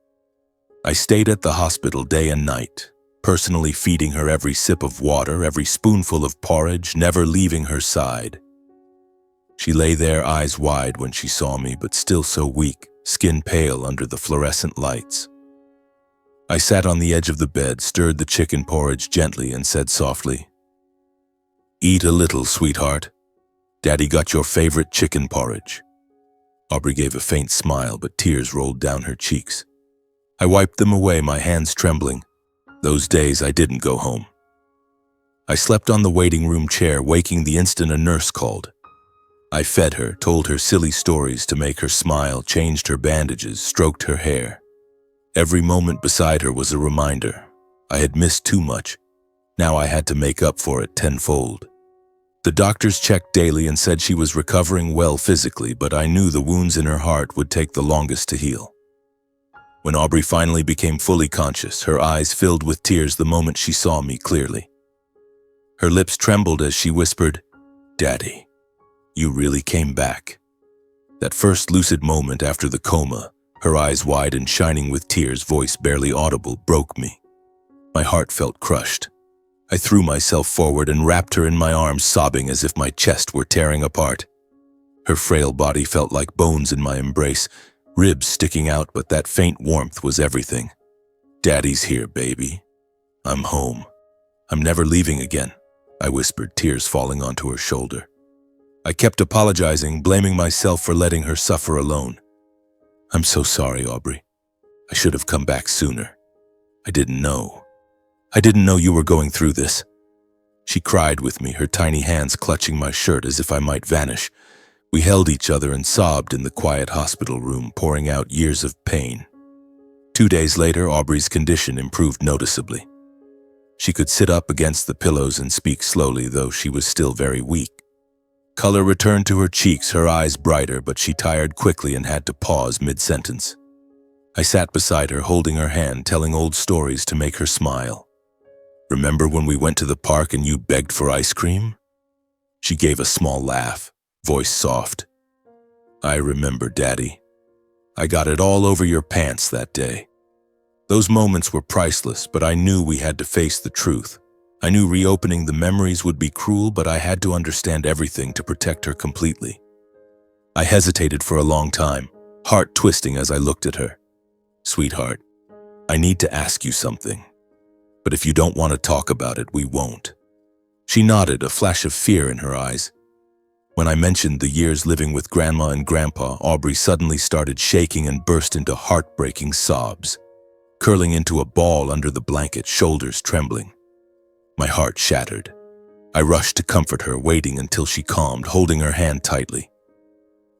I stayed at the hospital day and night, personally feeding her every sip of water, every spoonful of porridge, never leaving her side. She lay there, eyes wide when she saw me, but still so weak, skin pale under the fluorescent lights. I sat on the edge of the bed, stirred the chicken porridge gently, and said softly, "Eat a little, sweetheart. Daddy got your favorite chicken porridge." Aubrey gave a faint smile, but tears rolled down her cheeks. I wiped them away, my hands trembling. Those days I didn't go home. I slept on the waiting room chair, waking the instant a nurse called. I fed her, told her silly stories to make her smile, changed her bandages, stroked her hair. Every moment beside her was a reminder. I had missed too much. Now I had to make up for it tenfold. The doctors checked daily and said she was recovering well physically, but I knew the wounds in her heart would take the longest to heal. When Aubrey finally became fully conscious, her eyes filled with tears the moment she saw me clearly. Her lips trembled as she whispered, "Daddy, you really came back." That first lucid moment after the coma, her eyes wide and shining with tears, voice barely audible, broke me. My heart felt crushed. I threw myself forward and wrapped her in my arms, sobbing as if my chest were tearing apart. Her frail body felt like bones in my embrace, ribs sticking out, but that faint warmth was everything. "Daddy's here, baby. I'm home. I'm never leaving again," I whispered, tears falling onto her shoulder. I kept apologizing, blaming myself for letting her suffer alone. "I'm so sorry, Aubrey. I should have come back sooner. I didn't know. I didn't know you were going through this." She cried with me, her tiny hands clutching my shirt as if I might vanish. We held each other and sobbed in the quiet hospital room, pouring out years of pain. 2 days later, Aubrey's condition improved noticeably. She could sit up against the pillows and speak slowly, though she was still very weak. Color returned to her cheeks, her eyes brighter, but she tired quickly and had to pause mid-sentence. I sat beside her, holding her hand, telling old stories to make her smile. "Remember when we went to the park and you begged for ice cream?" She gave a small laugh, voice soft. "I remember, Daddy. I got it all over your pants that day." Those moments were priceless, but I knew we had to face the truth. I knew reopening the memories would be cruel, but I had to understand everything to protect her completely. I hesitated for a long time, heart twisting as I looked at her. "Sweetheart, I need to ask you something. But if you don't want to talk about it, we won't." She nodded, a flash of fear in her eyes. When I mentioned the years living with Grandma and Grandpa, Aubrey suddenly started shaking and burst into heartbreaking sobs. curling into a ball under the blanket, shoulders trembling. My heart shattered. I rushed to comfort her, waiting until she calmed, holding her hand tightly.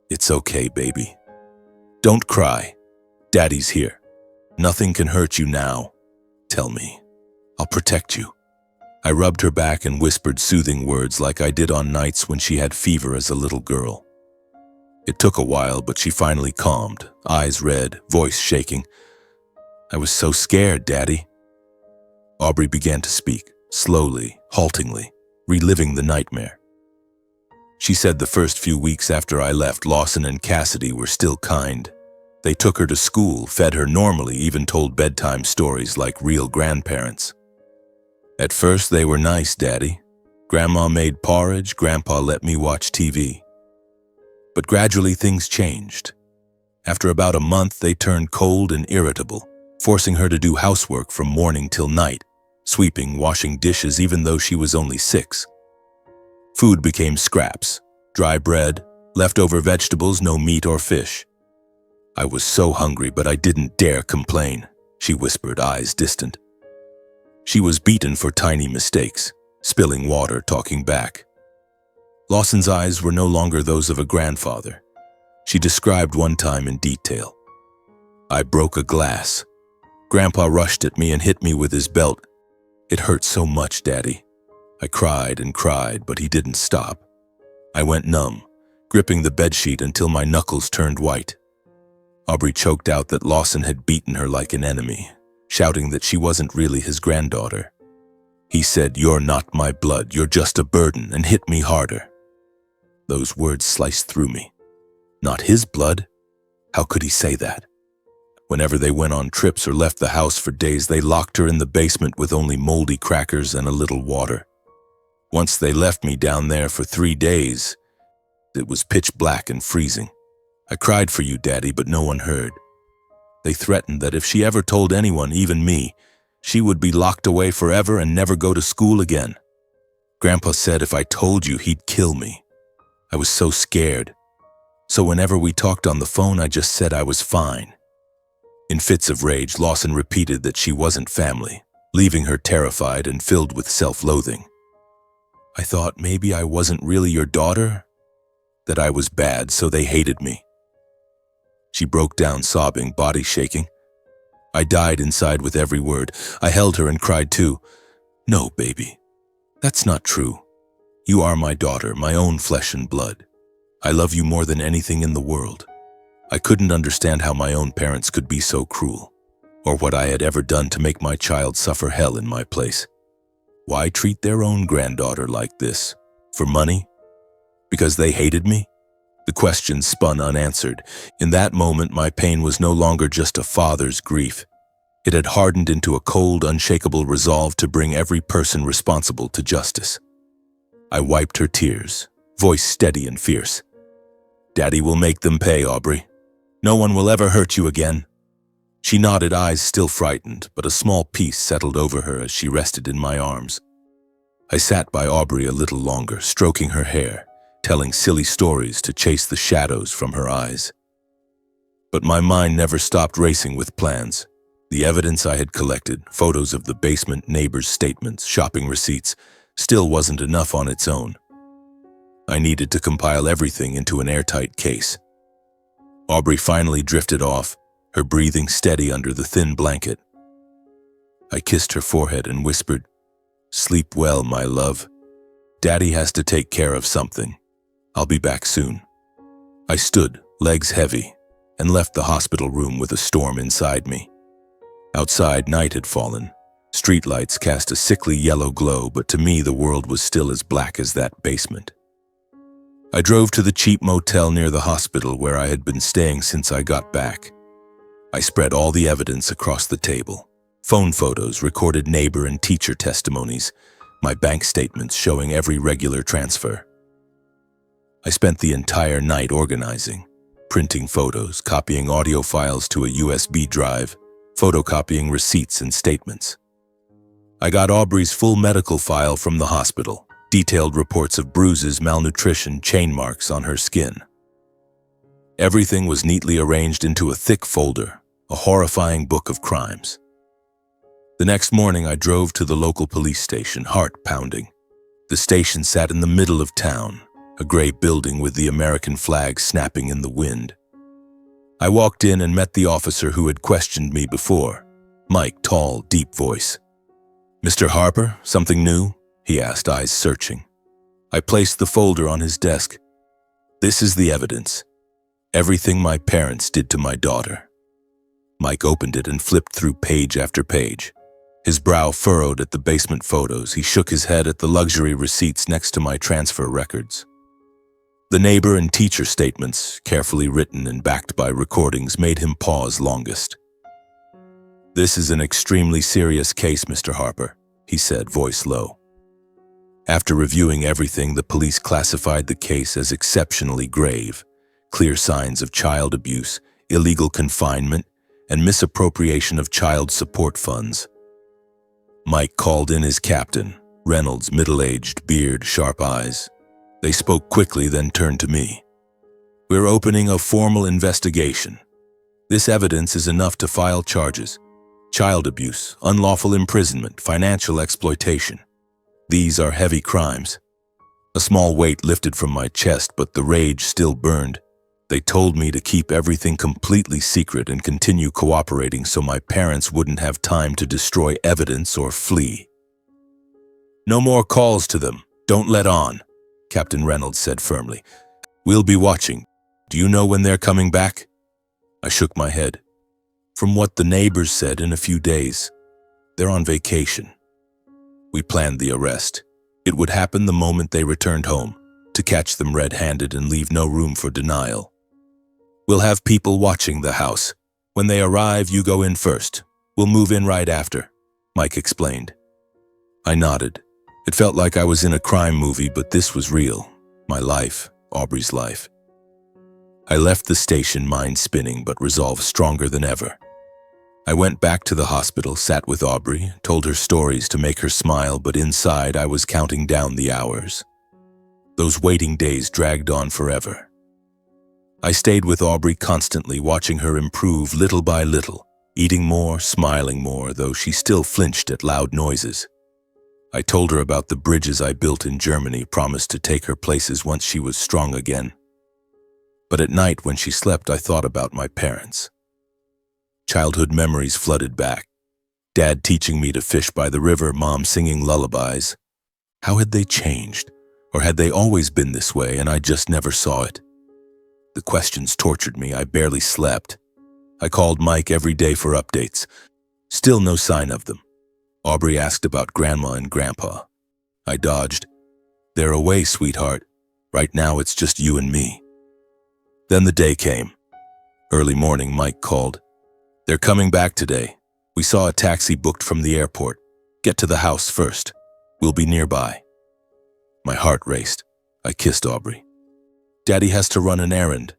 "It's okay, baby. Don't cry. Daddy's here. Nothing can hurt you now. Tell me. I'll protect you." I rubbed her back and whispered soothing words like I did on nights when she had fever as a little girl. It took a while, but she finally calmed, eyes red, voice shaking. "I was so scared, Daddy." Aubrey began to speak, slowly, haltingly, reliving the nightmare. She said the first few weeks after I left, Lawson and Cassidy were still kind. They took her to school, fed her normally, even told bedtime stories like real grandparents. "At first they were nice, Daddy. Grandma made porridge, Grandpa let me watch TV. But gradually things changed. After about a month, they turned cold and irritable, forcing her to do housework from morning till night, sweeping, washing dishes even though she was only 6. Food became scraps, dry bread, leftover vegetables, no meat or fish. I was so hungry, but I didn't dare complain," she whispered, eyes distant. She was beaten for tiny mistakes, spilling water, talking back. Lawson's eyes were no longer those of a grandfather. She described one time in detail. "I broke a glass. Grandpa rushed at me and hit me with his belt. It hurt so much, Daddy. I cried and cried, but he didn't stop. I went numb, gripping the bedsheet until my knuckles turned white." Aubrey choked out that Lawson had beaten her like an enemy, shouting that she wasn't really his granddaughter. "He said, 'You're not my blood, you're just a burden,' and hit me harder." Those words sliced through me. Not his blood? How could he say that? Whenever they went on trips or left the house for days, they locked her in the basement with only moldy crackers and a little water. Once they left me down there for 3 days, it was pitch black and freezing. I cried for you, Daddy, but no one heard. They threatened that if she ever told anyone, even me, she would be locked away forever and never go to school again. Grandpa said if I told you, he'd kill me. I was so scared. So whenever we talked on the phone, I just said I was fine." In fits of rage, Lawson repeated that she wasn't family, leaving her terrified and filled with self-loathing. I thought maybe I wasn't really your daughter, that I was bad, so they hated me. She broke down sobbing, body shaking. I died inside with every word. I held her and cried too. "No, baby, that's not true. You are my daughter, my own flesh and blood. I love you more than anything in the world." I couldn't understand how my own parents could be so cruel, or what I had ever done to make my child suffer hell in my place. Why treat their own granddaughter like this? For money? Because they hated me? The question spun unanswered. In that moment, my pain was no longer just a father's grief. It had hardened into a cold, unshakable resolve to bring every person responsible to justice. I wiped her tears, voice steady and fierce. "Daddy will make them pay, Aubrey. No one will ever hurt you again." She nodded, eyes still frightened, but a small peace settled over her as she rested in my arms. I sat by Aubrey a little longer, stroking her hair, telling silly stories to chase the shadows from her eyes. But my mind never stopped racing with plans. The evidence I had collected, photos of the basement, neighbors' statements, shopping receipts, still wasn't enough on its own. I needed to compile everything into an airtight case. Aubrey finally drifted off, her breathing steady under the thin blanket. I kissed her forehead and whispered, "Sleep well, my love. Daddy has to take care of something. I'll be back soon." I stood, legs heavy, and left the hospital room with a storm inside me. Outside, night had fallen. Streetlights cast a sickly yellow glow, but to me the world was still as black as that basement. I drove to the cheap motel near the hospital where I had been staying since I got back. I spread all the evidence across the table. Phone photos, recorded neighbor and teacher testimonies, my bank statements showing every regular transfer. I spent the entire night organizing, printing photos, copying audio files to a USB drive, photocopying receipts and statements. I got Aubrey's full medical file from the hospital. Detailed reports of bruises, malnutrition, chain marks on her skin. Everything was neatly arranged into a thick folder, a horrifying book of crimes. The next morning, I drove to the local police station, heart pounding. The station sat in the middle of town, a gray building with the American flag snapping in the wind. I walked in and met the officer who had questioned me before. Mike, tall, deep voice. "Mr. Harper, something new?" he asked, eyes searching. I placed the folder on his desk. "This is the evidence. Everything my parents did to my daughter." Mike opened it and flipped through page after page. His brow furrowed at the basement photos. He shook his head at the luxury receipts next to my transfer records. The neighbor and teacher statements, carefully written and backed by recordings, made him pause longest. "This is an extremely serious case, Mr. Harper," he said, voice low. After reviewing everything, the police classified the case as exceptionally grave. Clear signs of child abuse, illegal confinement, and misappropriation of child support funds. Mike called in his captain, Reynolds, middle-aged, beard, sharp eyes. They spoke quickly, then turned to me. "We're opening a formal investigation. This evidence is enough to file charges. Child abuse, unlawful imprisonment, financial exploitation. These are heavy crimes." A small weight lifted from my chest, but the rage still burned. They told me to keep everything completely secret and continue cooperating so my parents wouldn't have time to destroy evidence or flee. "No more calls to them. Don't let on," Captain Reynolds said firmly. "We'll be watching. Do you know when they're coming back?" I shook my head. "From what the neighbors said, in a few days. They're on vacation." We planned the arrest. It would happen the moment they returned home, to catch them red-handed and leave no room for denial. "We'll have people watching the house. When they arrive, you go in first. We'll move in right after," Mike explained. I nodded. It felt like I was in a crime movie, but this was real. My life, Aubrey's life. I left the station, mind spinning, but resolve stronger than ever. I went back to the hospital, sat with Aubrey, told her stories to make her smile, but inside I was counting down the hours. Those waiting days dragged on forever. I stayed with Aubrey constantly, watching her improve little by little, eating more, smiling more, though she still flinched at loud noises. I told her about the bridges I built in Germany, promised to take her places once she was strong again. But at night when she slept, I thought about my parents. Childhood memories flooded back. Dad teaching me to fish by the river, Mom singing lullabies. How had they changed? Or had they always been this way and I just never saw it? The questions tortured me. I barely slept. I called Mike every day for updates. Still no sign of them. Aubrey asked about Grandma and Grandpa. I dodged. "They're away, sweetheart. Right now it's just you and me." Then the day came. Early morning, Mike called. "They're coming back today. We saw a taxi booked from the airport. Get to the house first. We'll be nearby." My heart raced. I kissed Aubrey. "Daddy has to run an errand.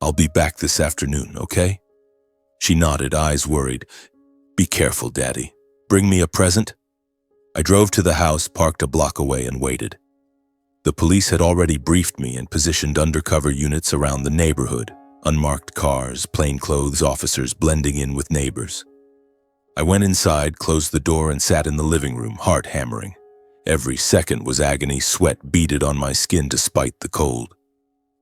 I'll be back this afternoon, okay?" She nodded, eyes worried. "Be careful, Daddy. Bring me a present?" I drove to the house, parked a block away, and waited. The police had already briefed me and positioned undercover units around the neighborhood. Unmarked cars, plainclothes officers blending in with neighbors. I went inside, closed the door, and sat in the living room, heart hammering. Every second was agony, sweat beaded on my skin despite the cold.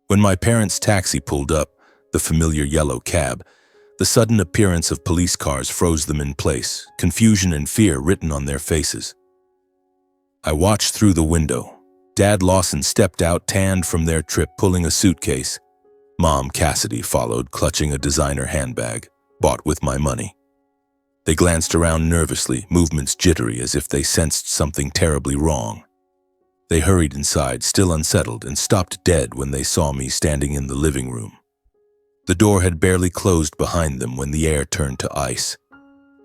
When my parents' taxi pulled up, the familiar yellow cab, the sudden appearance of police cars froze them in place, confusion and fear written on their faces. I watched through the window. Dad Lawson stepped out, tanned from their trip, pulling a suitcase. Mom Cassidy followed, clutching a designer handbag, bought with my money. They glanced around nervously, movements jittery as if they sensed something terribly wrong. They hurried inside, still unsettled, and stopped dead when they saw me standing in the living room. The door had barely closed behind them when the air turned to ice.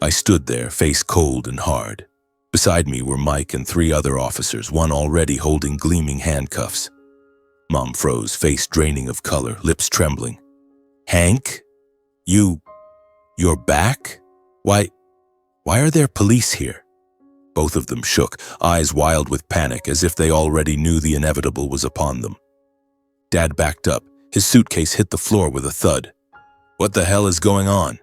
I stood there, face cold and hard. Beside me were Mike and 3 other officers, one already holding gleaming handcuffs. Mom froze, face draining of color, lips trembling. "Hank? You're back? Why are there police here?" Both of them shook, eyes wild with panic, as if they already knew the inevitable was upon them. Dad backed up. His suitcase hit the floor with a thud. "What the hell is going on?"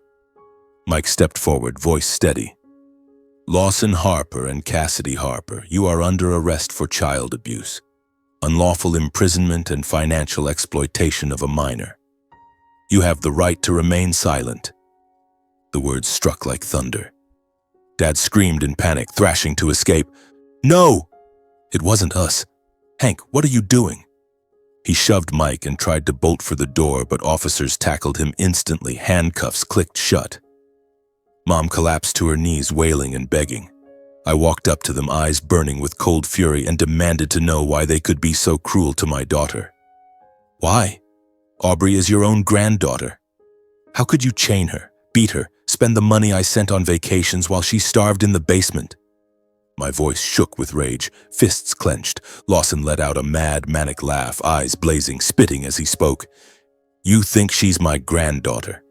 Mike stepped forward, voice steady. Lawson Harper and Cassidy Harper, you are under arrest for child abuse, unlawful imprisonment, and financial exploitation of a minor. You have the right to remain silent. The words struck like thunder. Dad screamed in panic, thrashing to escape. No! It wasn't us. Hank, what are you doing? He shoved Mike and tried to bolt for the door, but officers tackled him instantly. Handcuffs clicked shut. Mom collapsed to her knees, wailing and begging. I walked up to them, eyes burning with cold fury, and demanded to know why they could be so cruel to my daughter. Why? Aubrey is your own granddaughter. How could you chain her, beat her, spend the money I sent on vacations while she starved in the basement? My voice shook with rage, fists clenched. Lawson let out a mad, manic laugh, eyes blazing, spitting as he spoke. You think she's my granddaughter?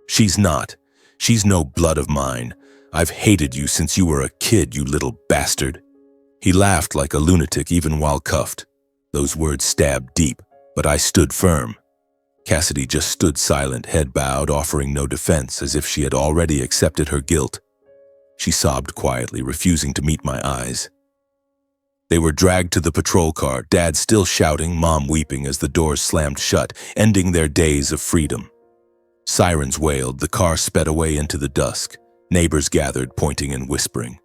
She's not. She's no blood of mine. I've hated you since you were a kid, you little bastard. He laughed like a lunatic even while cuffed. Those words stabbed deep, but I stood firm. Cassidy just stood silent, head bowed, offering no defense, as if she had already accepted her guilt. She sobbed quietly, refusing to meet my eyes. They were dragged to the patrol car, Dad still shouting, Mom weeping as the doors slammed shut, ending their days of freedom. Sirens wailed, the car sped away into the dusk. Neighbors gathered, pointing and whispering.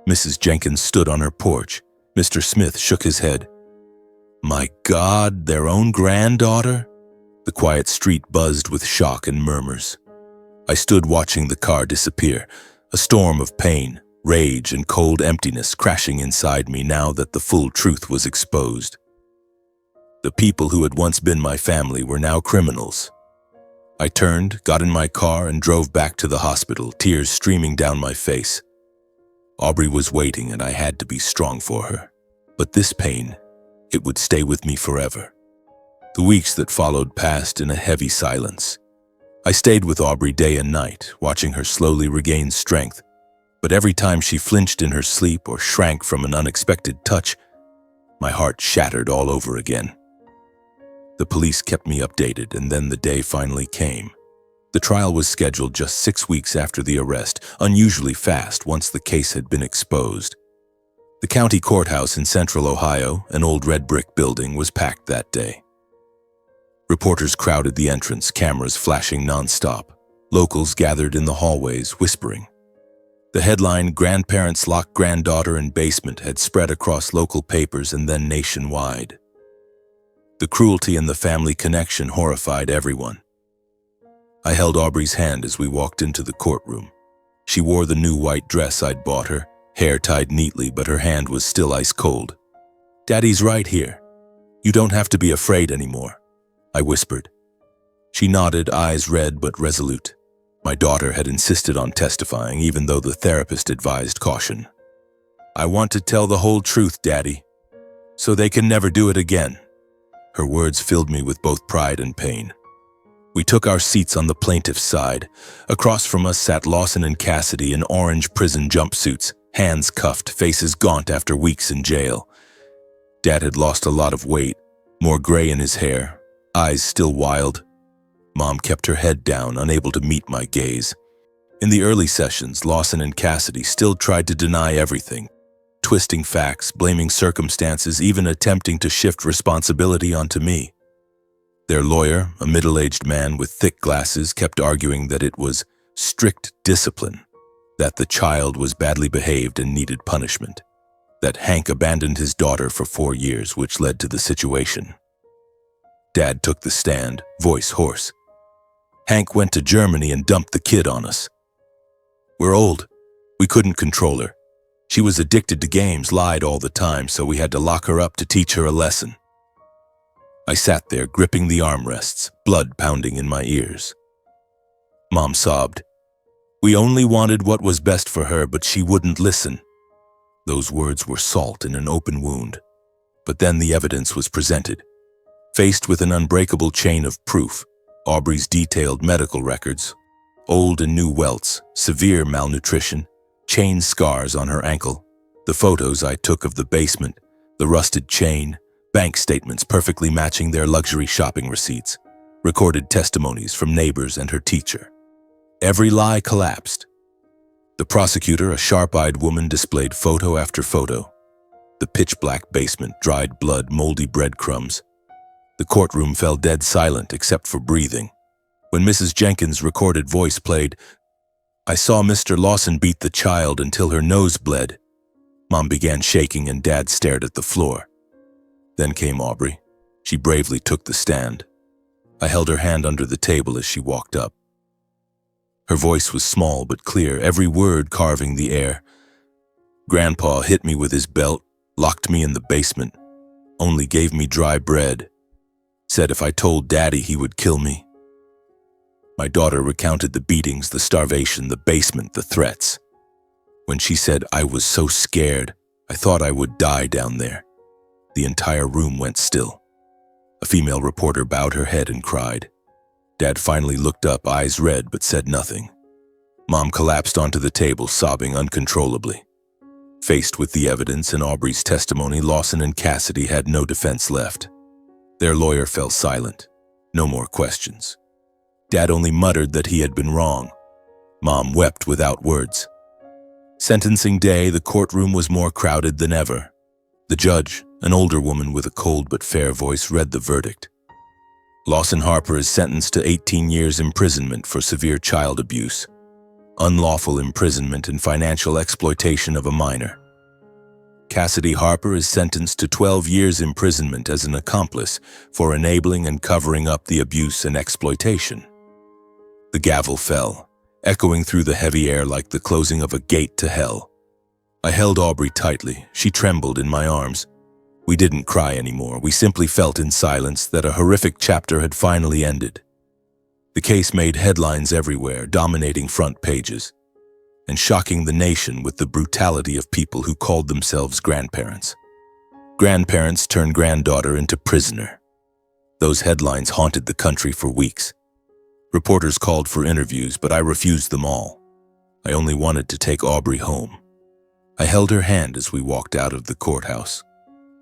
Mrs. Jenkins stood on her porch. Mr. Smith shook his head. My God, their own granddaughter? The quiet street buzzed with shock and murmurs. I stood watching the car disappear, a storm of pain, rage, and cold emptiness crashing inside me now that the full truth was exposed. The people who had once been my family were now criminals. I turned, got in my car, and drove back to the hospital, tears streaming down my face. Aubrey was waiting, and I had to be strong for her. But this pain, it would stay with me forever. The weeks that followed passed in a heavy silence. I stayed with Aubrey day and night, watching her slowly regain strength. But every time she flinched in her sleep or shrank from an unexpected touch, my heart shattered all over again. The police kept me updated, and then the day finally came. The trial was scheduled just 6 weeks after the arrest, unusually fast once the case had been exposed. The county courthouse in central Ohio, an old red brick building, was packed that day. Reporters crowded the entrance, cameras flashing nonstop. Locals gathered in the hallways, whispering. The headline, Grandparents Lock Granddaughter in Basement, had spread across local papers and then nationwide. The cruelty and the family connection horrified everyone. I held Aubrey's hand as we walked into the courtroom. She wore the new white dress I'd bought her, hair tied neatly, but her hand was still ice cold. Daddy's right here. You don't have to be afraid anymore, I whispered. She nodded, eyes red but resolute. My daughter had insisted on testifying, even though the therapist advised caution. I want to tell the whole truth, Daddy, so they can never do it again. Her words filled me with both pride and pain. We took our seats on the plaintiff's side. Across from us sat Lawson and Cassidy in orange prison jumpsuits, hands cuffed, faces gaunt after weeks in jail. Dad had lost a lot of weight, more gray in his hair, eyes still wild. Mom kept her head down, unable to meet my gaze. In the early sessions, Lawson and Cassidy still tried to deny everything, twisting facts, blaming circumstances, even attempting to shift responsibility onto me. Their lawyer, a middle-aged man with thick glasses, kept arguing that it was strict discipline, that the child was badly behaved and needed punishment, that Hank abandoned his daughter for 4 years, which led to the situation. Dad took the stand, voice hoarse. Hank went to Germany and dumped the kid on us. We're old. We couldn't control her. She was addicted to games, lied all the time, so we had to lock her up to teach her a lesson. I sat there, gripping the armrests, blood pounding in my ears. Mom sobbed. We only wanted what was best for her, but she wouldn't listen. Those words were salt in an open wound. But then the evidence was presented. Faced with an unbreakable chain of proof, Aubrey's detailed medical records, old and new welts, severe malnutrition, chain scars on her ankle, the photos I took of the basement, the rusted chain, bank statements perfectly matching their luxury shopping receipts, recorded testimonies from neighbors and her teacher. Every lie collapsed. The prosecutor, a sharp-eyed woman, displayed photo after photo. The pitch-black basement, dried blood, moldy breadcrumbs. The courtroom fell dead silent except for breathing. When Mrs. Jenkins' recorded voice played, "I saw Mr. Lawson beat the child until her nose bled." Mom began shaking and Dad stared at the floor. Then came Aubrey. She bravely took the stand. I held her hand under the table as she walked up. Her voice was small but clear, every word carving the air. "Grandpa hit me with his belt, locked me in the basement, only gave me dry bread. Said if I told Daddy he would kill me." My daughter recounted the beatings, the starvation, the basement, the threats. When she said, "I was so scared, I thought I would die down there," the entire room went still. A female reporter bowed her head and cried. Dad finally looked up, eyes red, but said nothing. Mom collapsed onto the table, sobbing uncontrollably. Faced with the evidence and Aubrey's testimony, Lawson and Cassidy had no defense left. Their lawyer fell silent. No more questions. Dad only muttered that he had been wrong. Mom wept without words. Sentencing day, the courtroom was more crowded than ever. The judge, an older woman with a cold but fair voice, read the verdict. Lawson Harper is sentenced to 18 years imprisonment for severe child abuse, unlawful imprisonment and financial exploitation of a minor. Cassidy Harper is sentenced to 12 years imprisonment as an accomplice for enabling and covering up the abuse and exploitation. The gavel fell, echoing through the heavy air like the closing of a gate to hell. I held Aubrey tightly. She trembled in my arms. We didn't cry anymore. We simply felt in silence that a horrific chapter had finally ended. The case made headlines everywhere, dominating front pages, and shocking the nation with the brutality of people who called themselves grandparents. Grandparents turned granddaughter into prisoner. Those headlines haunted the country for weeks. Reporters called for interviews, but I refused them all. I only wanted to take Aubrey home. I held her hand as we walked out of the courthouse.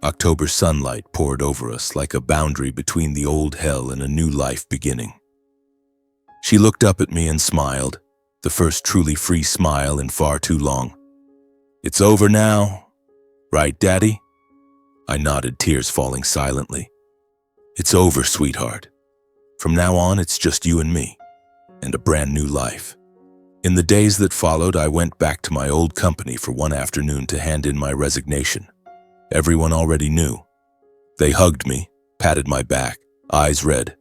October sunlight poured over us like a boundary between the old hell and a new life beginning. She looked up at me and smiled, the first truly free smile in far too long. "It's over now, right, Daddy?" I nodded, tears falling silently. "It's over, sweetheart. From now on, it's just you and me, and a brand new life." In the days that followed, I went back to my old company for one afternoon to hand in my resignation. Everyone already knew. They hugged me, patted my back, eyes red.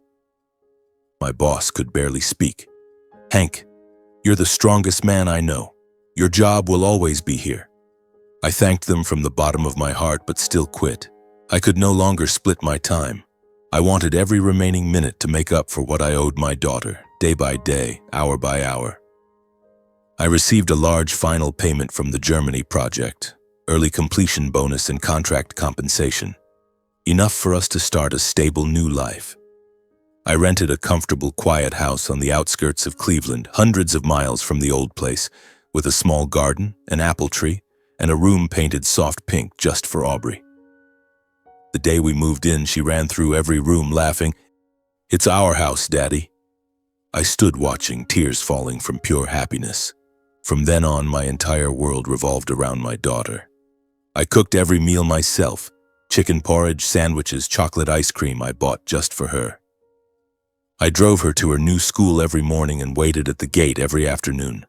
My boss could barely speak. "Hank, you're the strongest man I know. Your job will always be here." I thanked them from the bottom of my heart, but still quit. I could no longer split my time. I wanted every remaining minute to make up for what I owed my daughter, day by day, hour by hour. I received a large final payment from the Germany project, early completion bonus and contract compensation, enough for us to start a stable new life. I rented a comfortable, quiet house on the outskirts of Cleveland, hundreds of miles from the old place, with a small garden, an apple tree, and a room painted soft pink just for Aubrey. The day we moved in, she ran through every room laughing, "It's our house, Daddy." I stood watching, tears falling from pure happiness. From then on, my entire world revolved around my daughter. I cooked every meal myself, chicken porridge, sandwiches, chocolate ice cream I bought just for her. I drove her to her new school every morning and waited at the gate every afternoon.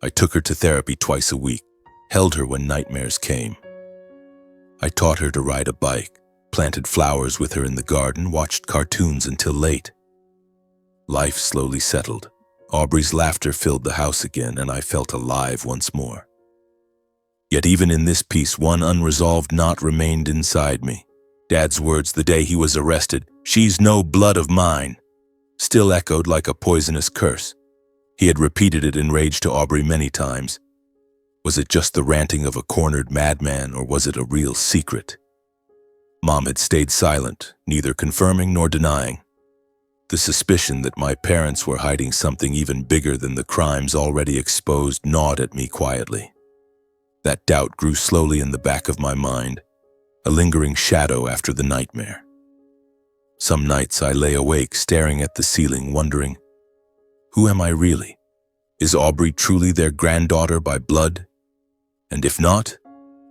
I took her to therapy twice a week, held her when nightmares came. I taught her to ride a bike, planted flowers with her in the garden, watched cartoons until late. Life slowly settled. Aubrey's laughter filled the house again, and I felt alive once more. Yet even in this peace, one unresolved knot remained inside me. Dad's words the day he was arrested, "She's no blood of mine," still echoed like a poisonous curse. He had repeated it in rage to Aubrey many times. Was it just the ranting of a cornered madman, or was it a real secret? Mom had stayed silent, neither confirming nor denying. The suspicion that my parents were hiding something even bigger than the crimes already exposed gnawed at me quietly. That doubt grew slowly in the back of my mind, a lingering shadow after the nightmare. Some nights I lay awake staring at the ceiling, wondering, who am I really? Is Aubrey truly their granddaughter by blood? And if not,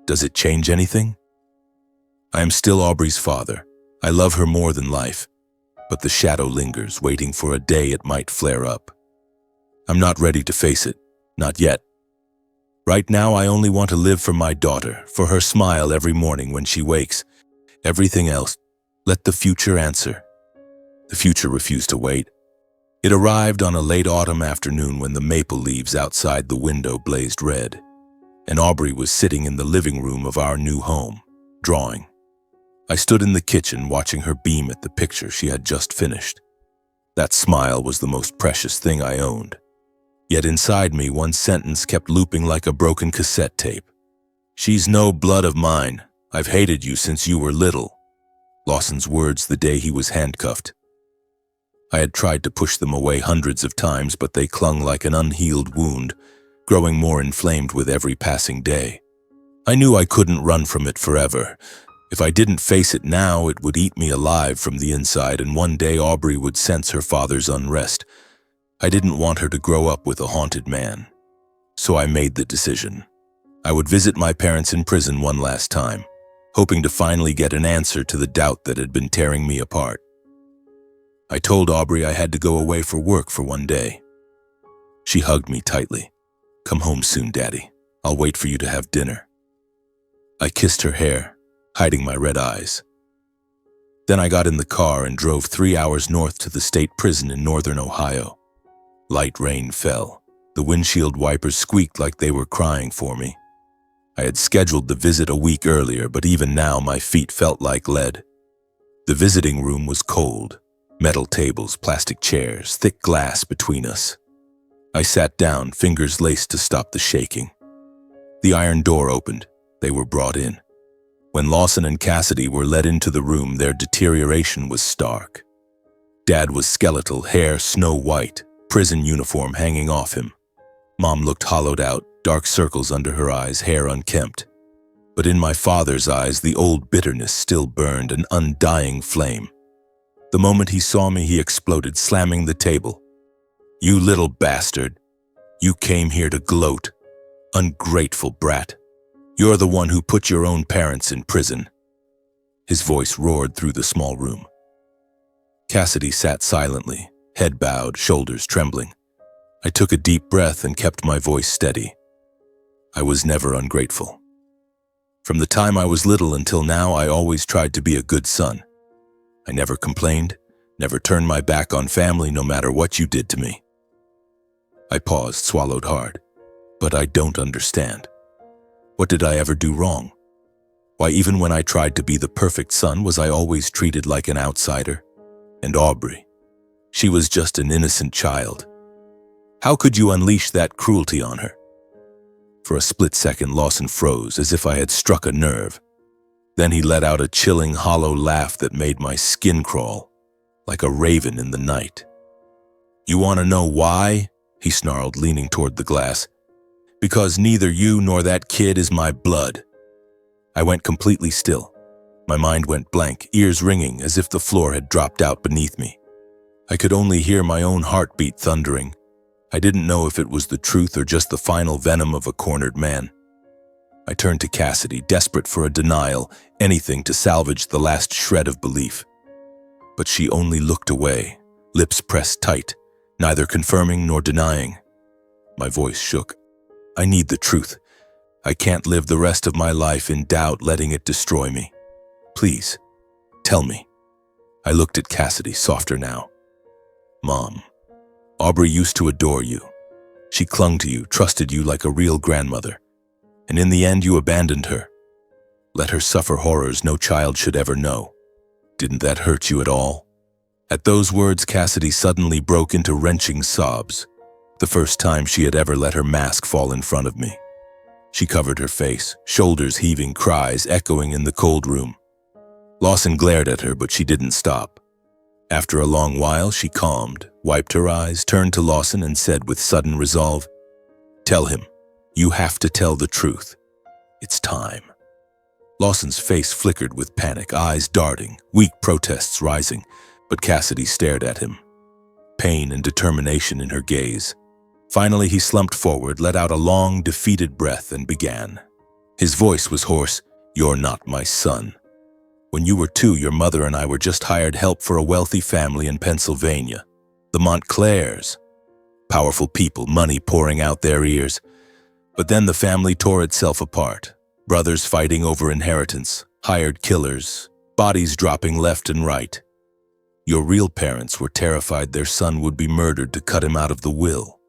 does it change anything? I am still Aubrey's father. I love her more than life, but the shadow lingers, waiting for a day it might flare up. I'm not ready to face it, not yet. Right now, I only want to live for my daughter, for her smile every morning when she wakes. Everything else, let the future answer. The future refused to wait. It arrived on a late autumn afternoon when the maple leaves outside the window blazed red, and Aubrey was sitting in the living room of our new home, drawing. I stood in the kitchen watching her beam at the picture she had just finished. That smile was the most precious thing I owned. Yet inside me, one sentence kept looping like a broken cassette tape. She's no blood of mine. I've hated you since you were little. Lawson's words the day he was handcuffed. I had tried to push them away hundreds of times, but they clung like an unhealed wound, growing more inflamed with every passing day. I knew I couldn't run from it forever. If I didn't face it now, it would eat me alive from the inside, and one day Aubrey would sense her father's unrest. I didn't want her to grow up with a haunted man. So I made the decision. I would visit my parents in prison one last time, hoping to finally get an answer to the doubt that had been tearing me apart. I told Aubrey I had to go away for work for one day. She hugged me tightly. "Come home soon, Daddy. I'll wait for you to have dinner." I kissed her hair, hiding my red eyes. Then I got in the car and drove 3 hours north to the state prison in northern Ohio. Light rain fell. The windshield wipers squeaked like they were crying for me. I had scheduled the visit a week earlier, but even now my feet felt like lead. The visiting room was cold. Metal tables, plastic chairs, thick glass between us. I sat down, fingers laced to stop the shaking. The iron door opened. They were brought in. When Lawson and Cassidy were led into the room, their deterioration was stark. Dad was skeletal, hair snow white, prison uniform hanging off him. Mom looked hollowed out, dark circles under her eyes, hair unkempt. But in my father's eyes, the old bitterness still burned, an undying flame. The moment he saw me, he exploded, slamming the table. "You little bastard. You came here to gloat. Ungrateful brat. You're the one who put your own parents in prison." His voice roared through the small room. Cassidy sat silently, head bowed, shoulders trembling. I took a deep breath and kept my voice steady. I was never ungrateful. From the time I was little until now, I always tried to be a good son. I never complained, never turned my back on family no matter what you did to me. I paused, swallowed hard. But I don't understand. What did I ever do wrong? Why, even when I tried to be the perfect son, was I always treated like an outsider? And Aubrey, she was just an innocent child. How could you unleash that cruelty on her? For a split second, Lawson froze, as if I had struck a nerve. Then he let out a chilling, hollow laugh that made my skin crawl, like a raven in the night. "You want to know why?" he snarled, leaning toward the glass. "Because neither you nor that kid is my blood." I went completely still. My mind went blank, ears ringing, as if the floor had dropped out beneath me. I could only hear my own heartbeat thundering. I didn't know if it was the truth or just the final venom of a cornered man. I turned to Cassidy, desperate for a denial, anything to salvage the last shred of belief. But she only looked away, lips pressed tight, neither confirming nor denying. My voice shook. "I need the truth. I can't live the rest of my life in doubt, letting it destroy me. Please, tell me." I looked at Cassidy, softer now. "Mom, Aubrey used to adore you. She clung to you, trusted you like a real grandmother. And in the end, you abandoned her. Let her suffer horrors no child should ever know. Didn't that hurt you at all?" At those words, Cassidy suddenly broke into wrenching sobs, the first time she had ever let her mask fall in front of me. She covered her face, shoulders heaving, cries echoing in the cold room. Lawson glared at her, but she didn't stop. After a long while, she calmed, wiped her eyes, turned to Lawson and said with sudden resolve, "Tell him. You have to tell the truth. It's time." Lawson's face flickered with panic, eyes darting, weak protests rising, but Cassidy stared at him, pain and determination in her gaze. Finally, he slumped forward, let out a long, defeated breath, and began. His voice was hoarse. "You're not my son. When you were 2, your mother and I were just hired help for a wealthy family in Pennsylvania. The Montclairs. Powerful people, money pouring out their ears. But then the family tore itself apart. Brothers fighting over inheritance, hired killers, bodies dropping left and right. Your real parents were terrified their son would be murdered to cut him out of the will.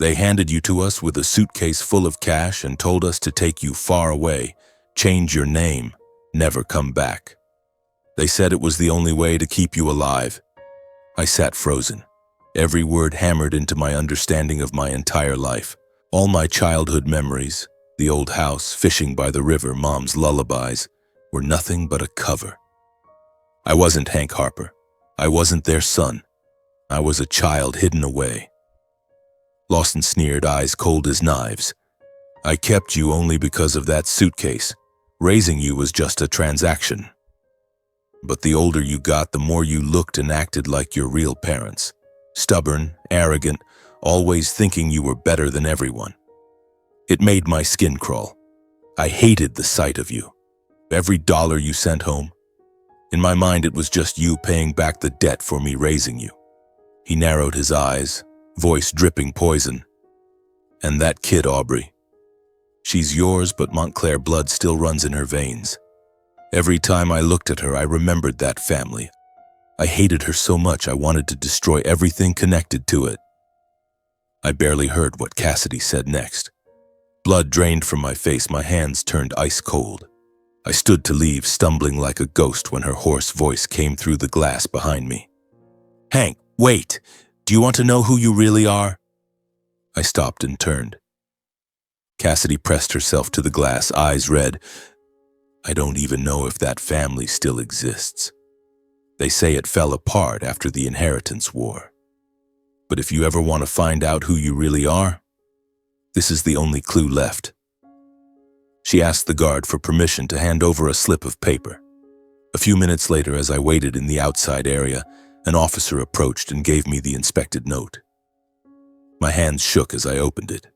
They handed you to us with a suitcase full of cash and told us to take you far away, change your name, never come back. They said it was the only way to keep you alive." I sat frozen, every word hammered into my understanding of my entire life. All my childhood memories, the old house, fishing by the river, Mom's lullabies, were nothing but a cover. I wasn't Hank Harper. I wasn't their son. I was a child hidden away. Lawson sneered, eyes cold as knives. "I kept you only because of that suitcase. Raising you was just a transaction. But the older you got, the more you looked and acted like your real parents. Stubborn, arrogant, always thinking you were better than everyone. It made my skin crawl. I hated the sight of you. Every dollar you sent home. In my mind, it was just you paying back the debt for me raising you." He narrowed his eyes, voice dripping poison. "And that kid, Aubrey. She's yours, but Montclair blood still runs in her veins. Every time I looked at her, I remembered that family. I hated her so much I wanted to destroy everything connected to it." I barely heard what Cassidy said next. Blood drained from my face, my hands turned ice cold. I stood to leave, stumbling like a ghost when her hoarse voice came through the glass behind me. "Hank, wait! Do you want to know who you really are?" I stopped and turned. Cassidy pressed herself to the glass, eyes red. "I don't even know if that family still exists. They say it fell apart after the inheritance war. But if you ever want to find out who you really are, this is the only clue left." She asked the guard for permission to hand over a slip of paper. A few minutes later, as I waited in the outside area, an officer approached and gave me the inspected note. My hands shook as I opened it.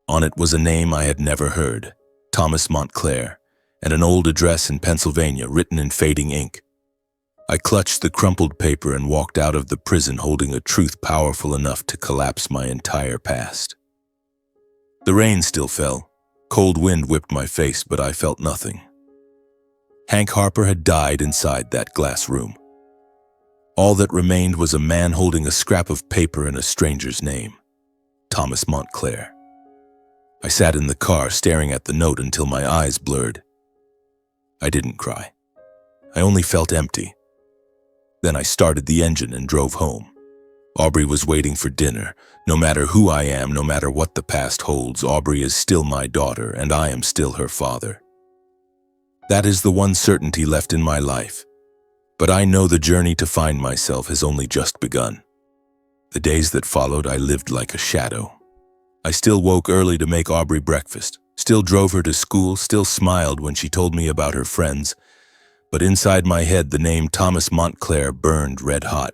On it was a name I had never heard, Thomas Montclair, and an old address in Pennsylvania written in fading ink. I clutched the crumpled paper and walked out of the prison holding a truth powerful enough to collapse my entire past. The rain still fell. Cold wind whipped my face, but I felt nothing. Hank Harper had died inside that glass room. All that remained was a man holding a scrap of paper and a stranger's name, Thomas Montclair. I sat in the car staring at the note until my eyes blurred. I didn't cry. I only felt empty. Then I started the engine and drove home. Aubrey was waiting for dinner. No matter who I am, no matter what the past holds, Aubrey is still my daughter and I am still her father. That is the one certainty left in my life. But I know the journey to find myself has only just begun. The days that followed, I lived like a shadow. I still woke early to make Aubrey breakfast, still drove her to school, still smiled when she told me about her friends. But inside my head, the name Thomas Montclair burned red hot.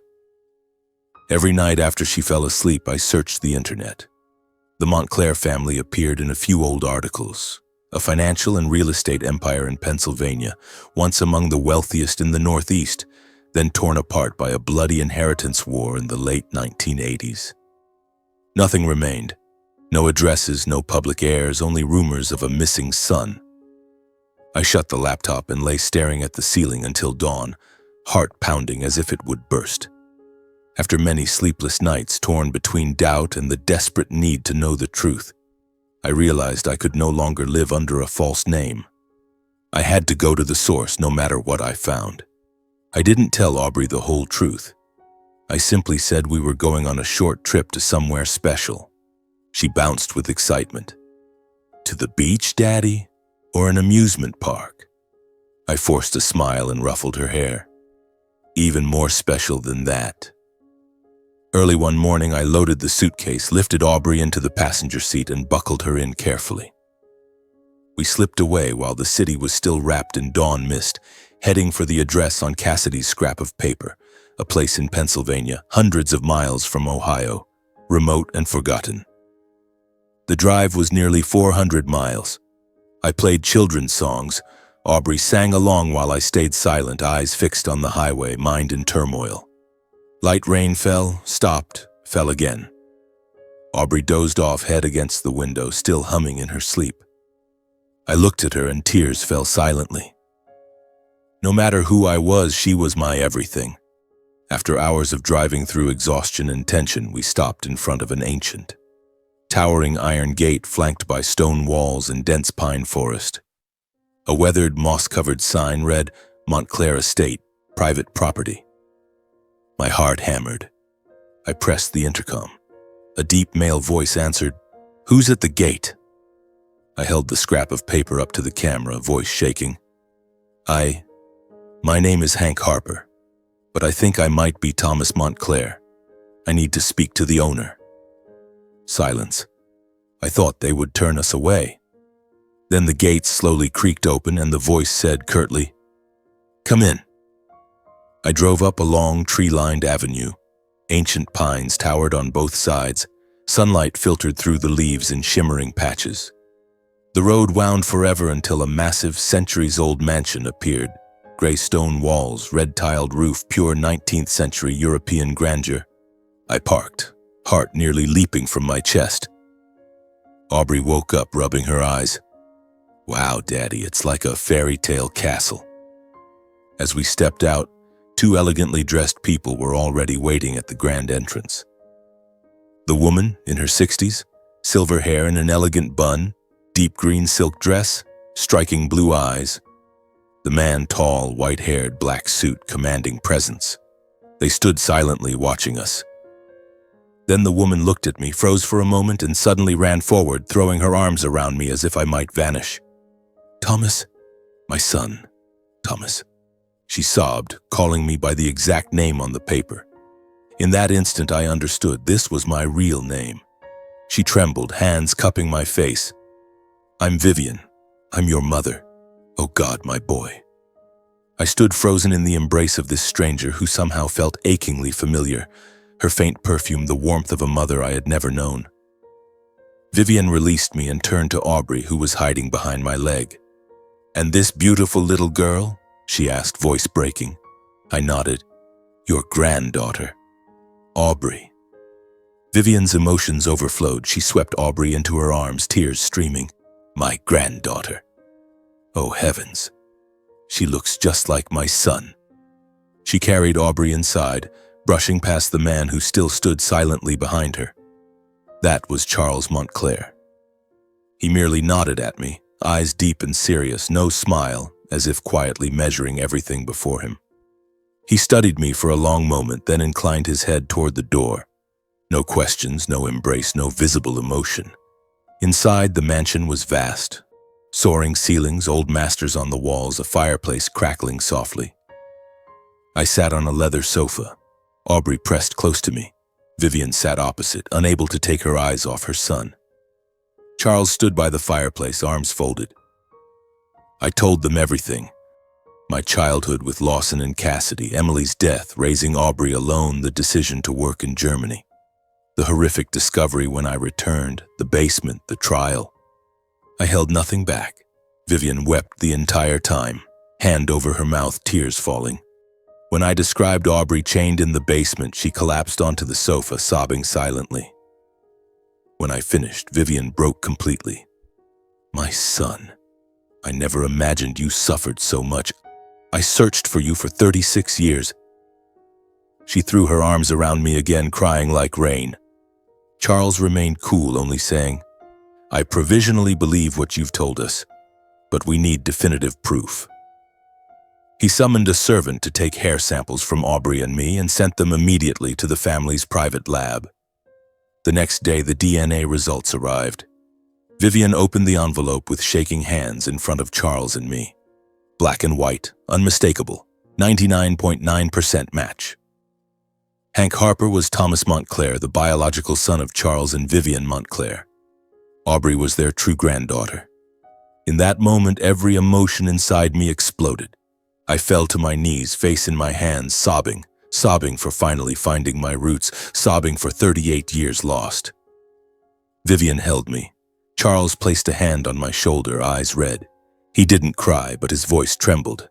Every night after she fell asleep, I searched the internet. The Montclair family appeared in a few old articles. A financial and real estate empire in Pennsylvania, once among the wealthiest in the Northeast, then torn apart by a bloody inheritance war in the late 1980s. Nothing remained. No addresses, no public heirs, only rumors of a missing son. I shut the laptop and lay staring at the ceiling until dawn, heart pounding as if it would burst. After many sleepless nights torn between doubt and the desperate need to know the truth, I realized I could no longer live under a false name. I had to go to the source no matter what I found. I didn't tell Aubrey the whole truth. I simply said we were going on a short trip to somewhere special. She bounced with excitement. "To the beach, Daddy? Or an amusement park?" I forced a smile and ruffled her hair. "Even more special than that." Early one morning, I loaded the suitcase, lifted Aubrey into the passenger seat, and buckled her in carefully. We slipped away while the city was still wrapped in dawn mist, heading for the address on Cassidy's scrap of paper, a place in Pennsylvania, hundreds of miles from Ohio, remote and forgotten. The drive was nearly 400 miles. I played children's songs. Aubrey sang along while I stayed silent, eyes fixed on the highway, mind in turmoil. Light rain fell, stopped, fell again. Aubrey dozed off, head against the window, still humming in her sleep. I looked at her and tears fell silently. No matter who I was, she was my everything. After hours of driving through exhaustion and tension, we stopped in front of an ancient, towering iron gate flanked by stone walls and dense pine forest. A weathered, moss-covered sign read, "Montclair Estate, Private Property." My heart hammered. I pressed the intercom. A deep male voice answered, "Who's at the gate?" I held the scrap of paper up to the camera, voice shaking. My name is Hank Harper, but I think I might be Thomas Montclair. I need to speak to the owner." Silence. I thought they would turn us away. Then the gates slowly creaked open and the voice said curtly, "Come in." I drove up a long, tree-lined avenue. Ancient pines towered on both sides. Sunlight filtered through the leaves in shimmering patches. The road wound forever until a massive, centuries-old mansion appeared. Gray stone walls, red-tiled roof, pure 19th century European grandeur. I parked, heart nearly leaping from my chest. Aubrey woke up, rubbing her eyes. "Wow, Daddy, it's like a fairy tale castle." As we stepped out, two elegantly dressed people were already waiting at the grand entrance. The woman, in her 60s, silver hair in an elegant bun, deep green silk dress, striking blue eyes. The man, tall, white-haired, black suit, commanding presence. They stood silently watching us. Then the woman looked at me, froze for a moment, and suddenly ran forward, throwing her arms around me as if I might vanish. "Thomas, my son, Thomas," she sobbed, calling me by the exact name on the paper. In that instant, I understood this was my real name. She trembled, hands cupping my face. "I'm Vivian. I'm your mother. Oh God, my boy." I stood frozen in the embrace of this stranger who somehow felt achingly familiar, her faint perfume the warmth of a mother I had never known. Vivian released me and turned to Aubrey, who was hiding behind my leg. "And this beautiful little girl?" she asked, voice breaking. I nodded. "Your granddaughter, Aubrey." Vivian's emotions overflowed. She swept Aubrey into her arms, tears streaming. "My granddaughter. Oh heavens, she looks just like my son." She carried Aubrey inside, brushing past the man who still stood silently behind her. That was Charles Montclair. He merely nodded at me, eyes deep and serious, no smile, as if quietly measuring everything before him. He studied me for a long moment, then inclined his head toward the door. No questions, no embrace, no visible emotion. Inside, the mansion was vast. Soaring ceilings, old masters on the walls, a fireplace crackling softly. I sat on a leather sofa. Aubrey pressed close to me. Vivian sat opposite, unable to take her eyes off her son. Charles stood by the fireplace, arms folded. I told them everything. My childhood with Lawson and Cassidy, Emily's death, raising Aubrey alone, the decision to work in Germany. The horrific discovery when I returned, the basement, the trial. I held nothing back. Vivian wept the entire time, hand over her mouth, tears falling. When I described Aubrey chained in the basement, she collapsed onto the sofa, sobbing silently. When I finished, Vivian broke completely. "My son, I never imagined you suffered so much. I searched for you for 36 years. She threw her arms around me again, crying like rain. Charles remained cool, only saying, "I provisionally believe what you've told us, but we need definitive proof." He summoned a servant to take hair samples from Aubrey and me and sent them immediately to the family's private lab. The next day, the DNA results arrived. Vivian opened the envelope with shaking hands in front of Charles and me. Black and white, unmistakable, 99.9% match. Hank Harper was Thomas Montclair, the biological son of Charles and Vivian Montclair. Aubrey was their true granddaughter. In that moment, every emotion inside me exploded. I fell to my knees, face in my hands, sobbing for finally finding my roots, sobbing for 38 years lost. Vivian held me, Charles placed a hand on my shoulder, eyes red. He didn't cry, but his voice trembled.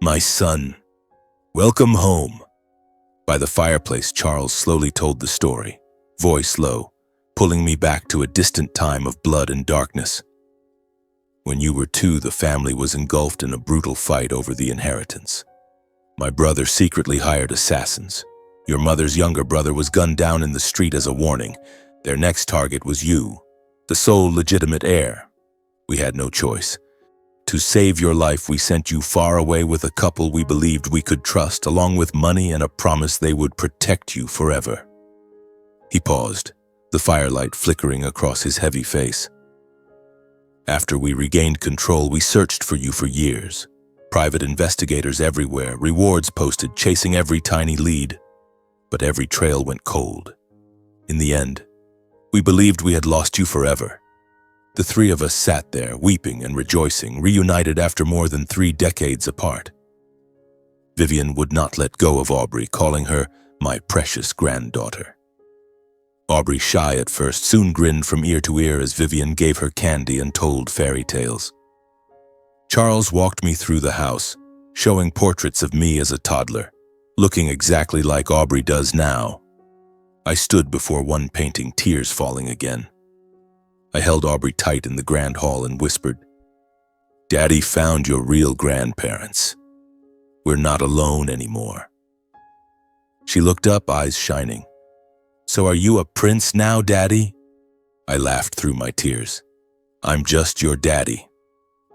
"My son, welcome home." By the fireplace, Charles slowly told the story, voice low, pulling me back to a distant time of blood and darkness. "When you were 2, the family was engulfed in a brutal fight over the inheritance. My brother secretly hired assassins. Your mother's younger brother was gunned down in the street as a warning. Their next target was you, the sole legitimate heir. We had no choice. To save your life, we sent you far away with a couple we believed we could trust, along with money and a promise they would protect you forever." He paused, the firelight flickering across his heavy face. "After we regained control, we searched for you for years. Private investigators everywhere, rewards posted, chasing every tiny lead. But every trail went cold. In the end, we believed we had lost you forever. The 3 of us sat there, weeping and rejoicing, reunited after more than 3 decades apart." Vivian would not let go of Aubrey, calling her my precious granddaughter. Aubrey, shy at first, soon grinned from ear to ear as Vivian gave her candy and told fairy tales. Charles walked me through the house, showing portraits of me as a toddler, looking exactly like Aubrey does now. I stood before one painting, tears falling again. I held Aubrey tight in the grand hall and whispered, "Daddy found your real grandparents. We're not alone anymore." She looked up, eyes shining. "So are you a prince now, Daddy?" I laughed through my tears. "I'm just your daddy.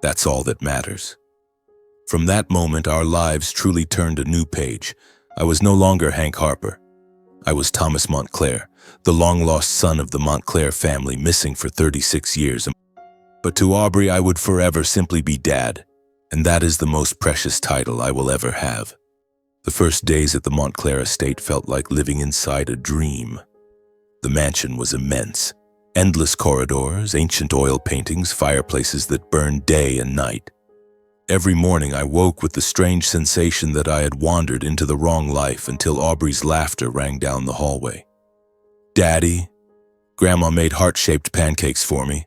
That's all that matters." From that moment, our lives truly turned a new page. I was no longer Hank Harper. I was Thomas Montclair, the long-lost son of the Montclair family, missing for 36 years. But to Aubrey, I would forever simply be Dad, and that is the most precious title I will ever have. The first days at the Montclair estate felt like living inside a dream. The mansion was immense. Endless corridors, ancient oil paintings, fireplaces that burned day and night. Every morning I woke with the strange sensation that I had wandered into the wrong life until Aubrey's laughter rang down the hallway. "Daddy," Grandma made heart-shaped pancakes for me.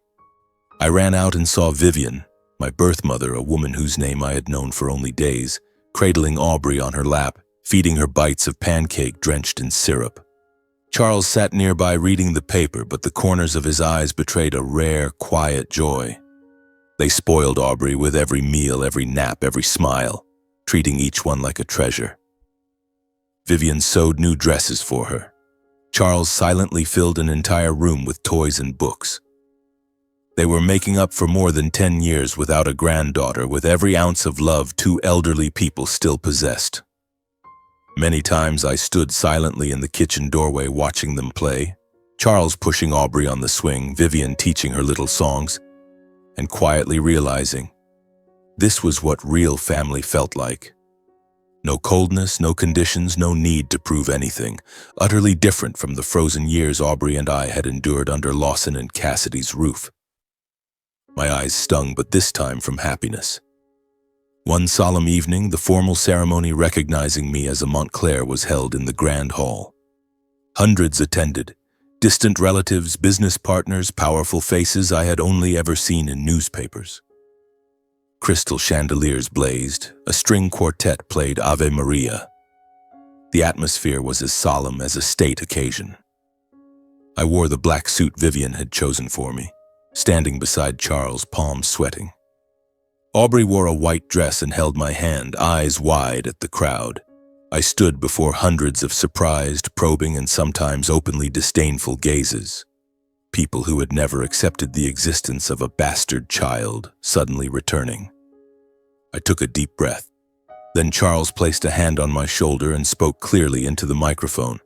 I ran out and saw Vivian, my birth mother, a woman whose name I had known for only days, cradling Aubrey on her lap, feeding her bites of pancake drenched in syrup. Charles sat nearby reading the paper, but the corners of his eyes betrayed a rare, quiet joy. They spoiled Aubrey with every meal, every nap, every smile, treating each one like a treasure. Vivian sewed new dresses for her. Charles silently filled an entire room with toys and books. They were making up for more than 10 years without a granddaughter, with every ounce of love 2 elderly people still possessed. Many times I stood silently in the kitchen doorway watching them play, Charles pushing Aubrey on the swing, Vivian teaching her little songs, and quietly realizing this was what real family felt like. No coldness, no conditions, no need to prove anything, utterly different from the frozen years Aubrey and I had endured under Lawson and Cassidy's roof. My eyes stung, but this time from happiness. One solemn evening, the formal ceremony recognizing me as a Montclair was held in the Grand Hall. Hundreds attended, distant relatives, business partners, powerful faces I had only ever seen in newspapers. Crystal chandeliers blazed, a string quartet played Ave Maria. The atmosphere was as solemn as a state occasion. I wore the black suit Vivian had chosen for me, standing beside Charles, palms sweating. Aubrey wore a white dress and held my hand, eyes wide at the crowd. I stood before hundreds of surprised, probing, and sometimes openly disdainful gazes. People who had never accepted the existence of a bastard child suddenly returning. I took a deep breath. Then Charles placed a hand on my shoulder and spoke clearly into the microphone.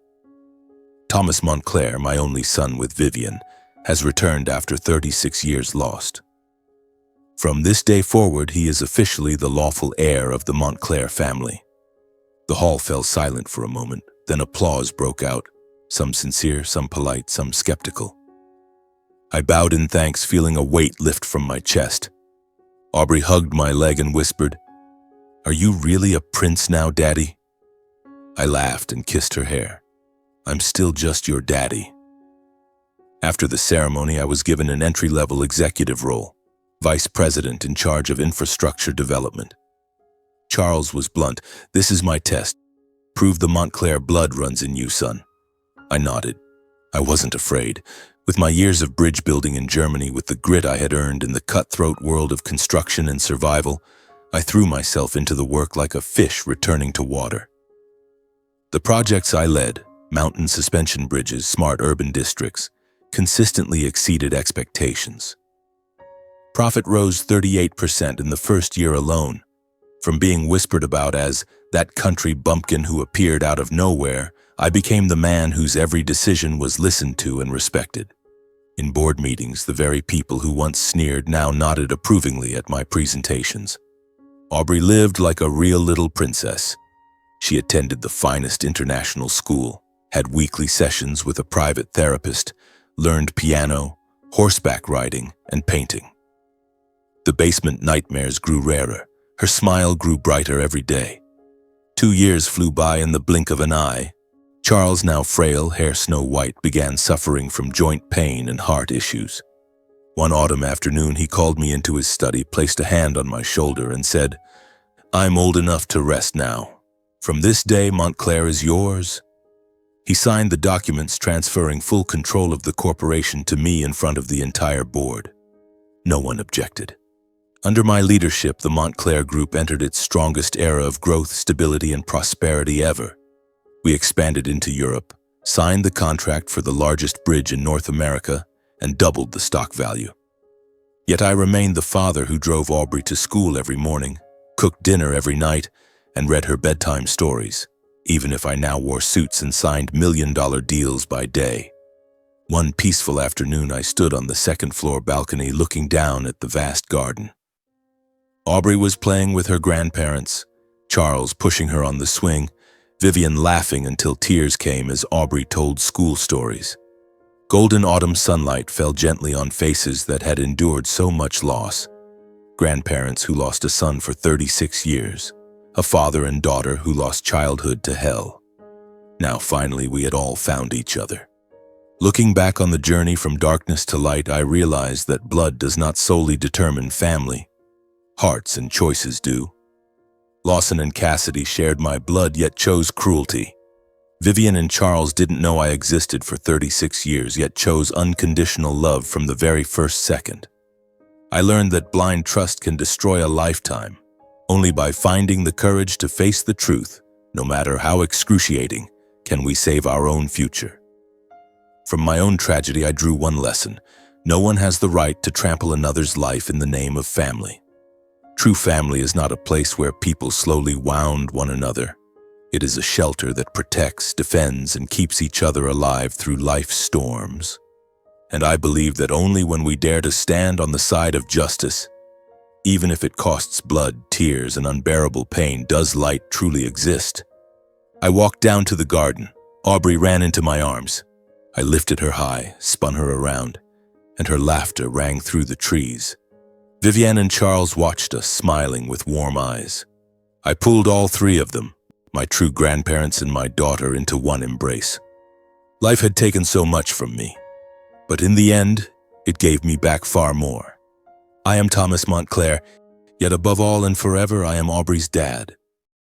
"Thomas Montclair, my only son with Vivian, has returned after 36 years lost. From this day forward, he is officially the lawful heir of the Montclair family." The hall fell silent for a moment, then applause broke out, some sincere, some polite, some skeptical. I bowed in thanks, feeling a weight lift from my chest. Aubrey hugged my leg and whispered, "Are you really a prince now, Daddy?" I laughed and kissed her hair. "I'm still just your daddy." After the ceremony, I was given an entry-level executive role, vice president in charge of infrastructure development. Charles was blunt. "This is my test. Prove the Montclair blood runs in you, son." I nodded. I wasn't afraid. With my years of bridge building in Germany, with the grit I had earned in the cutthroat world of construction and survival, I threw myself into the work like a fish returning to water. The projects I led, mountain suspension bridges, smart urban districts, consistently exceeded expectations. Profit rose 38% in the first year alone. From being whispered about as that country bumpkin who appeared out of nowhere, I became the man whose every decision was listened to and respected. In board meetings, the very people who once sneered now nodded approvingly at my presentations. Aubrey lived like a real little princess. She attended the finest international school, had weekly sessions with a private therapist, learned piano, horseback riding, and painting. The basement nightmares grew rarer. Her smile grew brighter every day. 2 years flew by in the blink of an eye. Charles, now frail, hair snow-white, began suffering from joint pain and heart issues. One autumn afternoon, he called me into his study, placed a hand on my shoulder, and said, "I'm old enough to rest now. From this day, Montclair is yours." He signed the documents transferring full control of the corporation to me in front of the entire board. No one objected. Under my leadership, the Montclair Group entered its strongest era of growth, stability, and prosperity ever. We expanded into Europe, signed the contract for the largest bridge in North America, and doubled the stock value. Yet I remained the father who drove Aubrey to school every morning, cooked dinner every night, and read her bedtime stories, even if I now wore suits and signed million-dollar deals by day. One peaceful afternoon, I stood on the second-floor balcony looking down at the vast garden. Aubrey was playing with her grandparents, Charles pushing her on the swing, Vivian laughing until tears came as Aubrey told school stories. Golden autumn sunlight fell gently on faces that had endured so much loss. Grandparents who lost a son for 36 years, a father and daughter who lost childhood to hell. Now finally we had all found each other. Looking back on the journey from darkness to light, I realized that blood does not solely determine family. Hearts and choices do. Lawson and Cassidy shared my blood yet chose cruelty. Vivian and Charles didn't know I existed for 36 years yet chose unconditional love from the very first second. I learned that blind trust can destroy a lifetime. Only by finding the courage to face the truth, no matter how excruciating, can we save our own future. From my own tragedy, I drew one lesson. No one has the right to trample another's life in the name of family. True family is not a place where people slowly wound one another. It is a shelter that protects, defends, and keeps each other alive through life's storms. And I believe that only when we dare to stand on the side of justice, even if it costs blood, tears, and unbearable pain, does light truly exist. I walked down to the garden. Aubrey ran into my arms. I lifted her high, spun her around, and her laughter rang through the trees. Vivian and Charles watched us, smiling with warm eyes. I pulled all three of them, my true grandparents and my daughter, into one embrace. Life had taken so much from me, but in the end, it gave me back far more. I am Thomas Montclair, yet above all and forever I am Aubrey's dad.